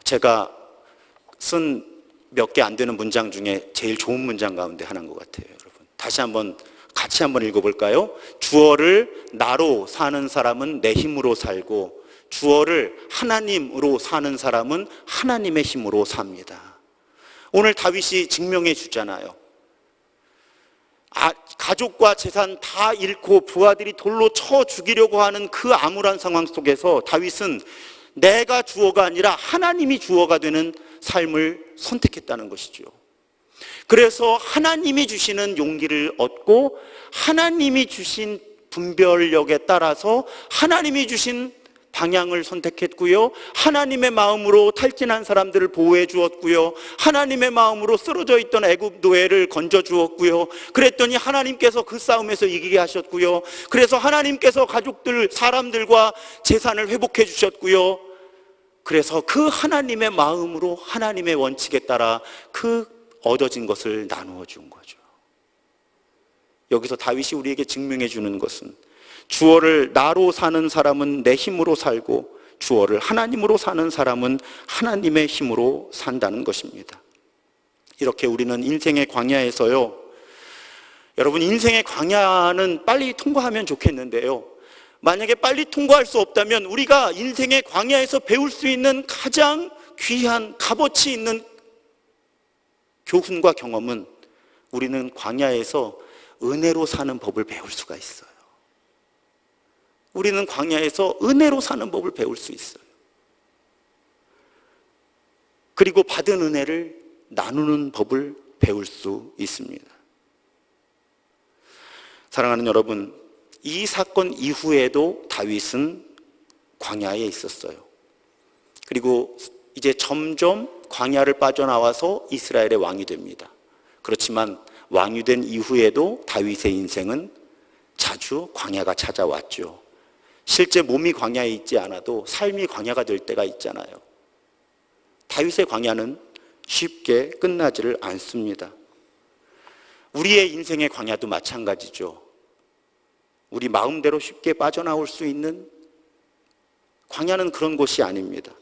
Speaker 2: 제가 쓴 몇 개 안 되는 문장 중에 제일 좋은 문장 가운데 하나인 것 같아요. 여러분 다시 한번 같이 한번 읽어볼까요? 주어를 나로 사는 사람은 내 힘으로 살고 주어를 하나님으로 사는 사람은 하나님의 힘으로 삽니다. 오늘 다윗이 증명해 주잖아요. 가족과 재산 다 잃고 부하들이 돌로 쳐 죽이려고 하는 그 암울한 상황 속에서 다윗은 내가 주어가 아니라 하나님이 주어가 되는 삶을 선택했다는 것이죠. 그래서 하나님이 주시는 용기를 얻고 하나님이 주신 분별력에 따라서 하나님이 주신 방향을 선택했고요. 하나님의 마음으로 탈진한 사람들을 보호해 주었고요. 하나님의 마음으로 쓰러져 있던 애굽 노예를 건져 주었고요. 그랬더니 하나님께서 그 싸움에서 이기게 하셨고요. 그래서 하나님께서 가족들, 사람들과 재산을 회복해 주셨고요. 그래서 그 하나님의 마음으로 하나님의 원칙에 따라 그 얻어진 것을 나누어 준 거죠. 여기서 다윗이 우리에게 증명해 주는 것은 주어를 나로 사는 사람은 내 힘으로 살고 주어를 하나님으로 사는 사람은 하나님의 힘으로 산다는 것입니다. 이렇게 우리는 인생의 광야에서요, 여러분 인생의 광야는 빨리 통과하면 좋겠는데요, 만약에 빨리 통과할 수 없다면 우리가 인생의 광야에서 배울 수 있는 가장 귀한 값어치 있는 교훈과 경험은 우리는 광야에서 은혜로 사는 법을 배울 수가 있어요. 우리는 광야에서 은혜로 사는 법을 배울 수 있어요. 그리고 받은 은혜를 나누는 법을 배울 수 있습니다. 사랑하는 여러분, 이 사건 이후에도 다윗은 광야에 있었어요. 그리고 이제 점점 광야를 빠져나와서 이스라엘의 왕이 됩니다. 그렇지만 왕이 된 이후에도 다윗의 인생은 자주 광야가 찾아왔죠. 실제 몸이 광야에 있지 않아도 삶이 광야가 될 때가 있잖아요. 다윗의 광야는 쉽게 끝나지를 않습니다. 우리의 인생의 광야도 마찬가지죠. 우리 마음대로 쉽게 빠져나올 수 있는 광야는 그런 곳이 아닙니다.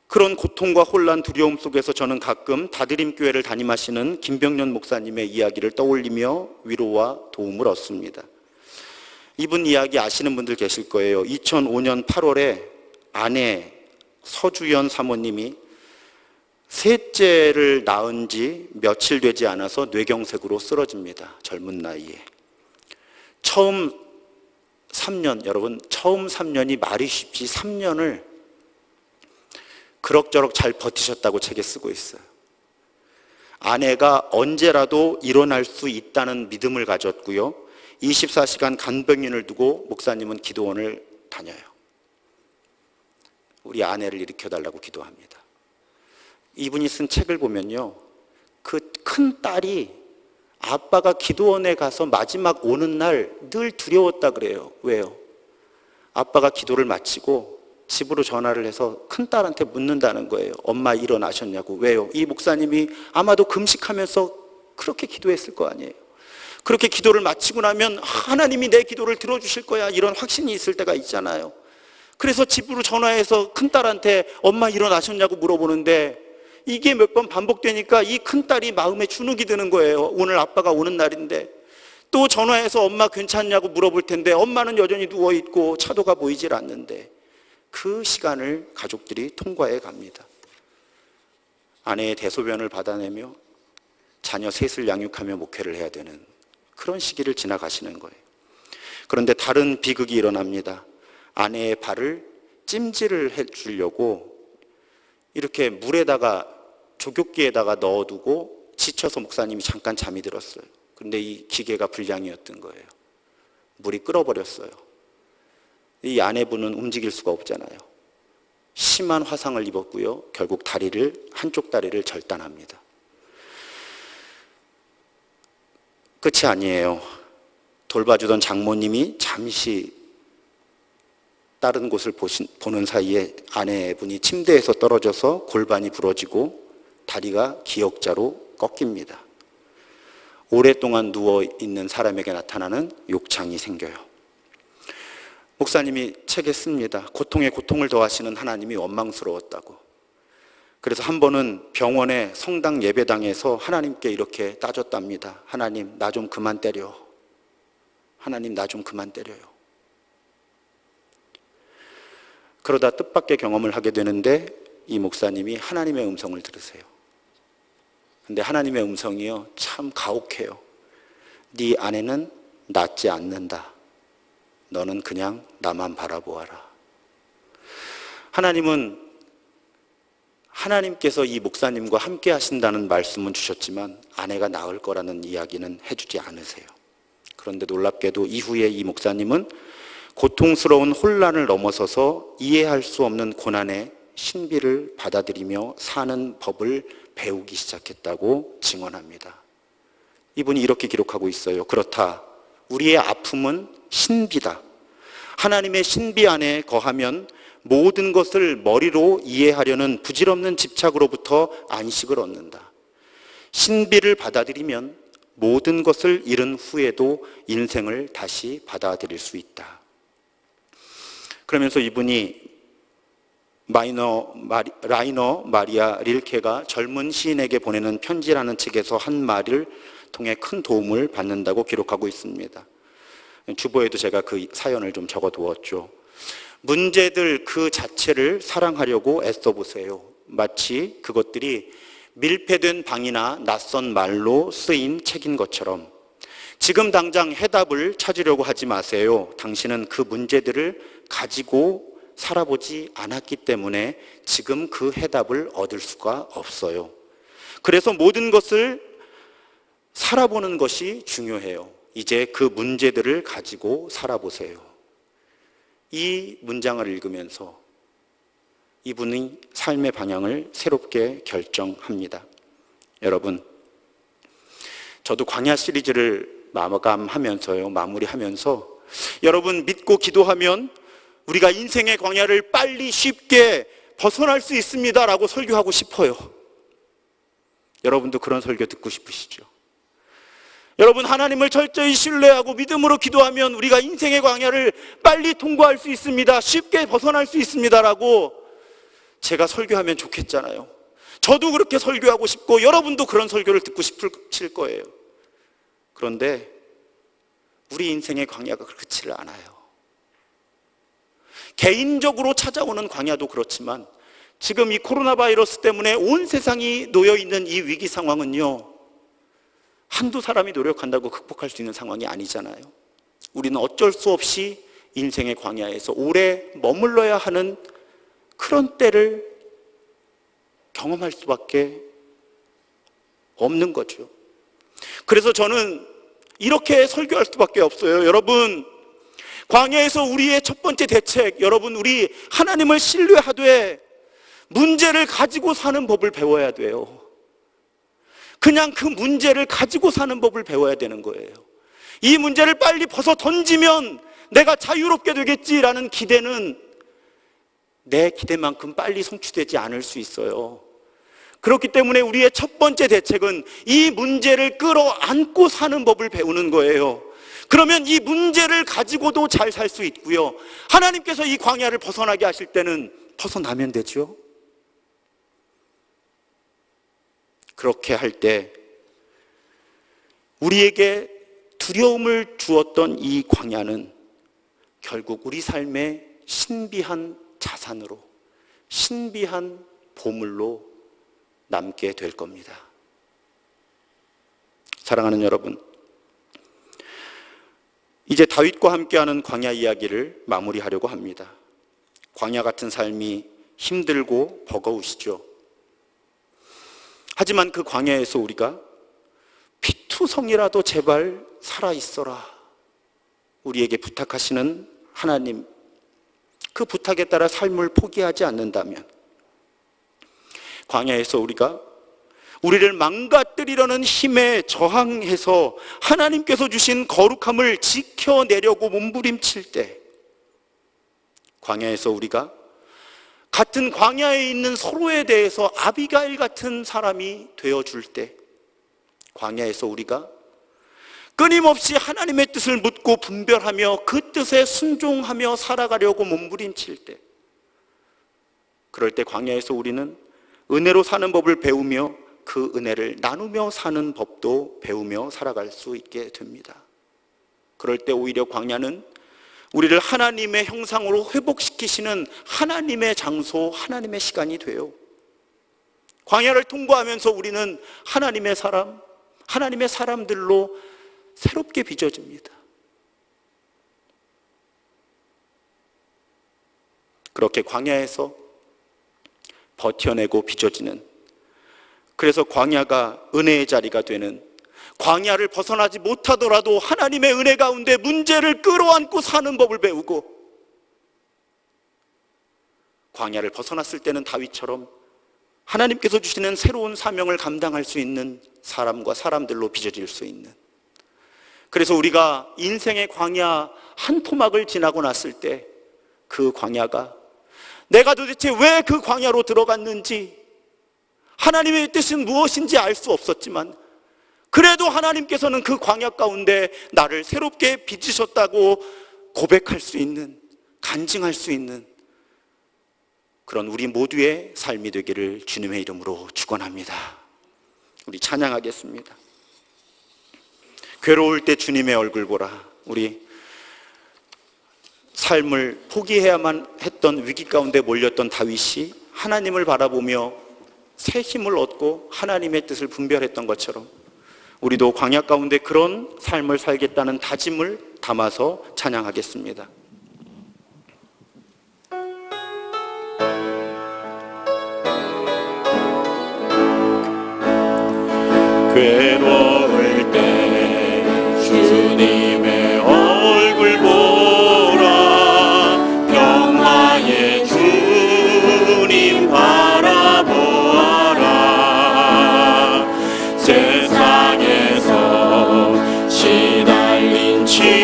Speaker 2: 그런 고통과 혼란, 두려움 속에서 저는 가끔 다드림교회를 담임하시는 김병년 목사님의 이야기를 떠올리며 위로와 도움을 얻습니다. 이분 이야기 아시는 분들 계실 거예요. 2005년 8월에 아내 서주연 사모님이 셋째를 낳은 지 며칠 되지 않아서 뇌경색으로 쓰러집니다. 젊은 나이에. 처음 3년, 여러분 처음 3년이 말이 쉽지 3년을 그럭저럭 잘 버티셨다고 책에 쓰고 있어요. 아내가 언제라도 일어날 수 있다는 믿음을 가졌고요. 24시간 간병인을 두고 목사님은 기도원을 다녀요. 우리 아내를 일으켜달라고 기도합니다. 이분이 쓴 책을 보면요, 그 큰 딸이 아빠가 기도원에 가서 마지막 오는 날 늘 두려웠다 그래요. 왜요? 아빠가 기도를 마치고 집으로 전화를 해서 큰딸한테 묻는다는 거예요. 엄마 일어나셨냐고. 왜요? 이 목사님이 아마도 금식하면서 그렇게 기도했을 거 아니에요. 그렇게 기도를 마치고 나면 하나님이 내 기도를 들어주실 거야, 이런 확신이 있을 때가 있잖아요. 그래서 집으로 전화해서 큰딸한테 엄마 일어나셨냐고 물어보는데 이게 몇 번 반복되니까 이 큰딸이 마음에 주눅이 드는 거예요. 오늘 아빠가 오는 날인데. 또 전화해서 엄마 괜찮냐고 물어볼 텐데 엄마는 여전히 누워있고 차도가 보이질 않는데 그 시간을 가족들이 통과해 갑니다. 아내의 대소변을 받아내며 자녀 셋을 양육하며 목회를 해야 되는 그런 시기를 지나가시는 거예요. 그런데 다른 비극이 일어납니다. 아내의 발을 찜질을 해주려고 이렇게 물에다가 조교기에다가 넣어두고 지쳐서 목사님이 잠깐 잠이 들었어요. 그런데 이 기계가 불량이었던 거예요. 물이 끓어버렸어요. 이 아내분은 움직일 수가 없잖아요. 심한 화상을 입었고요. 결국 한쪽 다리를 절단합니다. 끝이 아니에요. 돌봐주던 장모님이 잠시 다른 곳을 보는 사이에 아내분이 침대에서 떨어져서 골반이 부러지고 다리가 기역자로 꺾입니다. 오랫동안 누워있는 사람에게 나타나는 욕창이 생겨요. 목사님이 책에 씁니다. 고통에 고통을 더하시는 하나님이 원망스러웠다고. 그래서 한 번은 병원의 성당 예배당에서 하나님께 이렇게 따졌답니다. 하나님, 나 좀 그만 때려. 하나님, 나 좀 그만 때려요. 그러다 뜻밖의 경험을 하게 되는데 이 목사님이 하나님의 음성을 들으세요. 근데 하나님의 음성이요, 참 가혹해요. 네 아내는 낫지 않는다. 너는 그냥 나만 바라보아라. 하나님께서 이 목사님과 함께 하신다는 말씀은 주셨지만 아내가 나을 거라는 이야기는 해주지 않으세요. 그런데 놀랍게도 이후에 이 목사님은 고통스러운 혼란을 넘어서서 이해할 수 없는 고난의 신비를 받아들이며 사는 법을 배우기 시작했다고 증언합니다. 이분이 이렇게 기록하고 있어요. 그렇다. 우리의 아픔은 신비다. 하나님의 신비 안에 거하면 모든 것을 머리로 이해하려는 부질없는 집착으로부터 안식을 얻는다. 신비를 받아들이면 모든 것을 잃은 후에도 인생을 다시 받아들일 수 있다. 그러면서 이분이 라이너 마리아 릴케가 젊은 시인에게 보내는 편지라는 책에서 한 말을 통해 큰 도움을 받는다고 기록하고 있습니다. 주보에도 제가 그 사연을 좀 적어두었죠. 문제들 그 자체를 사랑하려고 애써보세요. 마치 그것들이 밀폐된 방이나 낯선 말로 쓰인 책인 것처럼 지금 당장 해답을 찾으려고 하지 마세요. 당신은 그 문제들을 가지고 살아보지 않았기 때문에 지금 그 해답을 얻을 수가 없어요. 그래서 모든 것을 살아보는 것이 중요해요. 이제 그 문제들을 가지고 살아보세요. 이 문장을 읽으면서 이분이 삶의 방향을 새롭게 결정합니다. 여러분, 저도 광야 시리즈를 마무리하면서 여러분 믿고 기도하면 우리가 인생의 광야를 빨리 쉽게 벗어날 수 있습니다 라고 설교하고 싶어요. 여러분도 그런 설교 듣고 싶으시죠? 여러분, 하나님을 철저히 신뢰하고 믿음으로 기도하면 우리가 인생의 광야를 빨리 통과할 수 있습니다, 쉽게 벗어날 수 있습니다 라고 제가 설교하면 좋겠잖아요. 저도 그렇게 설교하고 싶고 여러분도 그런 설교를 듣고 싶으실 거예요. 그런데 우리 인생의 광야가 그렇지를 않아요. 개인적으로 찾아오는 광야도 그렇지만 지금 이 코로나 바이러스 때문에 온 세상이 놓여있는 이 위기 상황은요, 한두 사람이 노력한다고 극복할 수 있는 상황이 아니잖아요. 우리는 어쩔 수 없이 인생의 광야에서 오래 머물러야 하는 그런 때를 경험할 수밖에 없는 거죠. 그래서 저는 이렇게 설교할 수밖에 없어요. 여러분, 광야에서 우리의 첫 번째 대책, 여러분, 우리 하나님을 신뢰하되 문제를 가지고 사는 법을 배워야 돼요. 그냥 그 문제를 가지고 사는 법을 배워야 되는 거예요. 이 문제를 빨리 벗어 던지면 내가 자유롭게 되겠지라는 기대는 내 기대만큼 빨리 성취되지 않을 수 있어요. 그렇기 때문에 우리의 첫 번째 대책은 이 문제를 끌어안고 사는 법을 배우는 거예요. 그러면 이 문제를 가지고도 잘 살 수 있고요, 하나님께서 이 광야를 벗어나게 하실 때는 벗어나면 되죠. 그렇게 할 때 우리에게 두려움을 주었던 이 광야는 결국 우리 삶의 신비한 자산으로, 신비한 보물로 남게 될 겁니다. 사랑하는 여러분, 이제 다윗과 함께하는 광야 이야기를 마무리하려고 합니다. 광야 같은 삶이 힘들고 버거우시죠. 하지만 그 광야에서 우리가 피투성이라도 제발 살아있어라 우리에게 부탁하시는 하나님, 그 부탁에 따라 삶을 포기하지 않는다면 광야에서 우리가 우리를 망가뜨리려는 힘에 저항해서 하나님께서 주신 거룩함을 지켜내려고 몸부림칠 때 광야에서 우리가 같은 광야에 있는 서로에 대해서 아비가일 같은 사람이 되어줄 때, 광야에서 우리가 끊임없이 하나님의 뜻을 묻고 분별하며 그 뜻에 순종하며 살아가려고 몸부림칠 때, 그럴 때 광야에서 우리는 은혜로 사는 법을 배우며 그 은혜를 나누며 사는 법도 배우며 살아갈 수 있게 됩니다. 그럴 때 오히려 광야는 우리를 하나님의 형상으로 회복시키시는 하나님의 장소, 하나님의 시간이 돼요. 광야를 통과하면서 우리는 하나님의 사람, 하나님의 사람들로 새롭게 빚어집니다. 그렇게 광야에서 버텨내고 빚어지는, 그래서 광야가 은혜의 자리가 되는, 광야를 벗어나지 못하더라도 하나님의 은혜 가운데 문제를 끌어안고 사는 법을 배우고, 광야를 벗어났을 때는 다윗처럼 하나님께서 주시는 새로운 사명을 감당할 수 있는 사람과 사람들로 빚어질 수 있는, 그래서 우리가 인생의 광야 한 토막을 지나고 났을 때 그 광야가 내가 도대체 왜 그 광야로 들어갔는지, 하나님의 뜻은 무엇인지 알 수 없었지만 그래도 하나님께서는 그 광야 가운데 나를 새롭게 빚으셨다고 고백할 수 있는, 간증할 수 있는 그런 우리 모두의 삶이 되기를 주님의 이름으로 축원합니다. 우리 찬양하겠습니다. 괴로울 때 주님의 얼굴 보라. 우리 삶을 포기해야만 했던 위기 가운데 몰렸던 다윗이 하나님을 바라보며 새 힘을 얻고 하나님의 뜻을 분별했던 것처럼 우리도 광야 가운데 그런 삶을 살겠다는 다짐을 담아서 찬양하겠습니다.
Speaker 1: 괴로울 때 주님의 얼굴 보라. 평화의 주님 바라보아라. 세상에서 시달린 친구들아,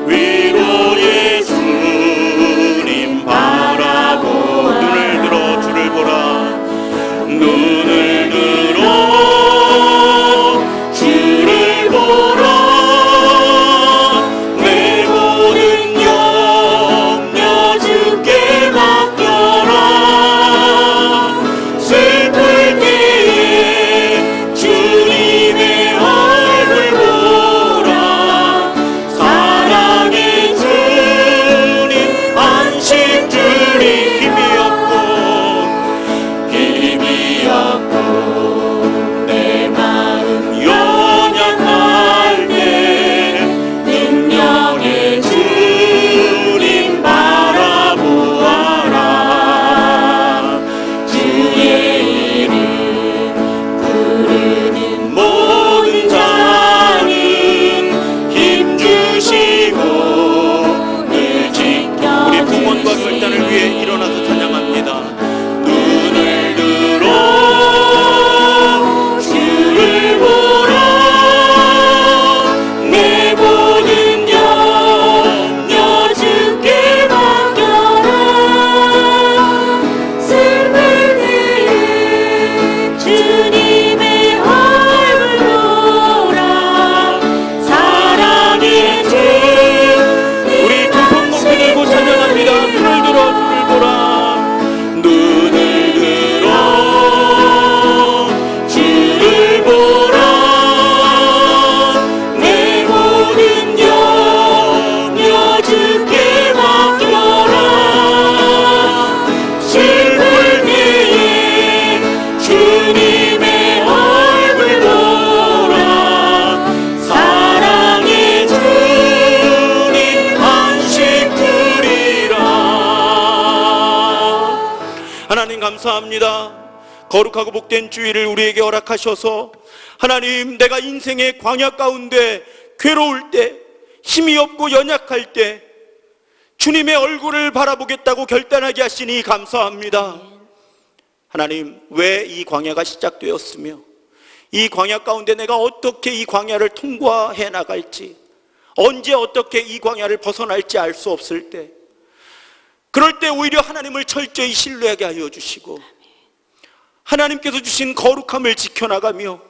Speaker 1: 위로의 주님 바라보아. 눈을 들어 주를 보라. 눈을 들어 주를 보라. 내 모든 염려 주께 맡겨라. 슬플 때에 주님의 얼굴 보라. 사랑의 주님 안식 주리. 힘이 없고 내 마음 연약할 때 능력의 주님 바라보아라. 주의 이름 부르는 모든 자는 힘 주시고 늘 지켜.
Speaker 2: 우리 봉헌과 결단을 위해 일어나서 찬양합니다.
Speaker 1: 눈을 들어 주를 보라. 내 모든 염려 주께 맡겨라. 슬플 때에 주님의 얼굴 보라. 사랑의 주.
Speaker 2: 우리 두 손 높이 들고 찬양합니다. 눈을 들어 주를 보라.
Speaker 1: 눈을 들어 주를 보라. 내 모든 염려 주께 맡겨라. 슬플 때에 주님의 얼굴 보라. 사랑의 주님 안식 주리라.
Speaker 2: 하나님 감사합니다. 거룩하고 복된 주일을 우리에게 허락하셔서 하나님, 내가 인생의 광야 가운데 괴로울 때, 힘이 없고 연약할 때 주님의 얼굴을 바라보겠다고 결단하게 하시니 감사합니다. 하나님, 왜 이 광야가 시작되었으며 이 광야 가운데 내가 어떻게 이 광야를 통과해 나갈지, 언제 어떻게 이 광야를 벗어날지 알 수 없을 때, 그럴 때 오히려 하나님을 철저히 신뢰하게 하여 주시고 하나님께서 주신 거룩함을 지켜나가며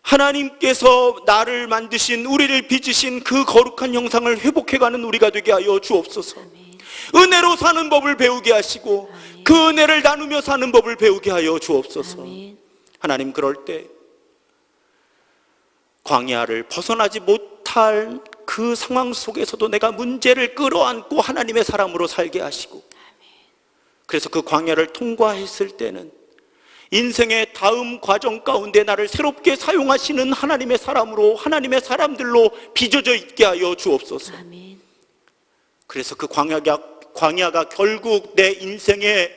Speaker 2: 하나님께서 나를 만드신, 우리를 빚으신 그 거룩한 형상을 회복해가는 우리가 되게 하여 주옵소서. 은혜로 사는 법을 배우게 하시고 그 은혜를 나누며 사는 법을 배우게 하여 주옵소서. 하나님, 그럴 때 광야를 벗어나지 못할 그 상황 속에서도 내가 문제를 끌어안고 하나님의 사람으로 살게 하시고, 그래서 그 광야를 통과했을 때는 인생의 다음 과정 가운데 나를 새롭게 사용하시는 하나님의 사람으로, 하나님의 사람들로 빚어져 있게 하여 주옵소서. 그래서 그 광야가 결국 내 인생의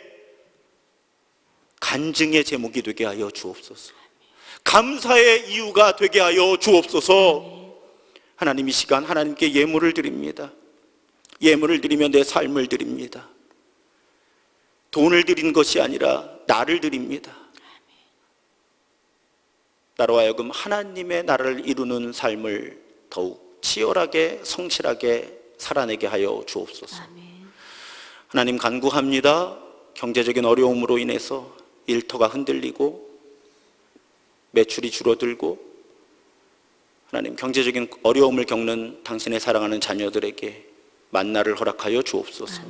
Speaker 2: 간증의 제목이 되게 하여 주옵소서. 감사의 이유가 되게 하여 주옵소서. 하나님, 이 시간 하나님께 예물을 드립니다. 예물을 드리며 내 삶을 드립니다. 돈을 드린 것이 아니라 나를 드립니다. 나로 하여금 하나님의 나라를 이루는 삶을 더욱 치열하게 성실하게 살아내게 하여 주옵소서. 하나님, 간구합니다. 경제적인 어려움으로 인해서 일터가 흔들리고 매출이 줄어들고 하나님, 경제적인 어려움을 겪는 당신의 사랑하는 자녀들에게 만나를 허락하여 주옵소서.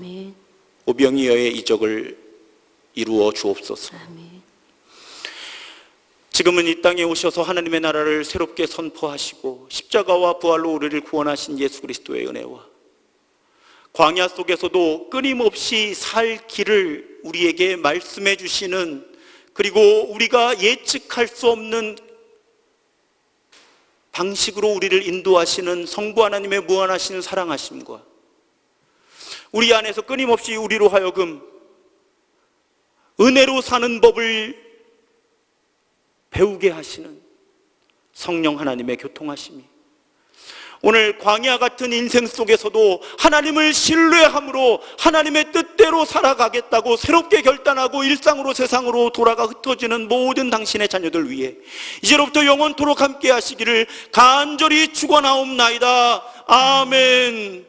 Speaker 2: 오병이어의 이적을 이루어 주옵소서. 지금은 이 땅에 오셔서 하나님의 나라를 새롭게 선포하시고 십자가와 부활로 우리를 구원하신 예수 그리스도의 은혜와 광야 속에서도 끊임없이 살 길을 우리에게 말씀해 주시는, 그리고 우리가 예측할 수 없는 방식으로 우리를 인도하시는 성부 하나님의 무한하신 사랑하심과 우리 안에서 끊임없이 우리로 하여금 은혜로 사는 법을 배우게 하시는 성령 하나님의 교통하심이 오늘 광야 같은 인생 속에서도 하나님을 신뢰함으로 하나님의 뜻대로 살아가겠다고 새롭게 결단하고 일상으로 세상으로 돌아가 흩어지는 모든 당신의 자녀들 위해 이제로부터 영원토록 함께 하시기를 간절히 축원하옵나이다. 아멘.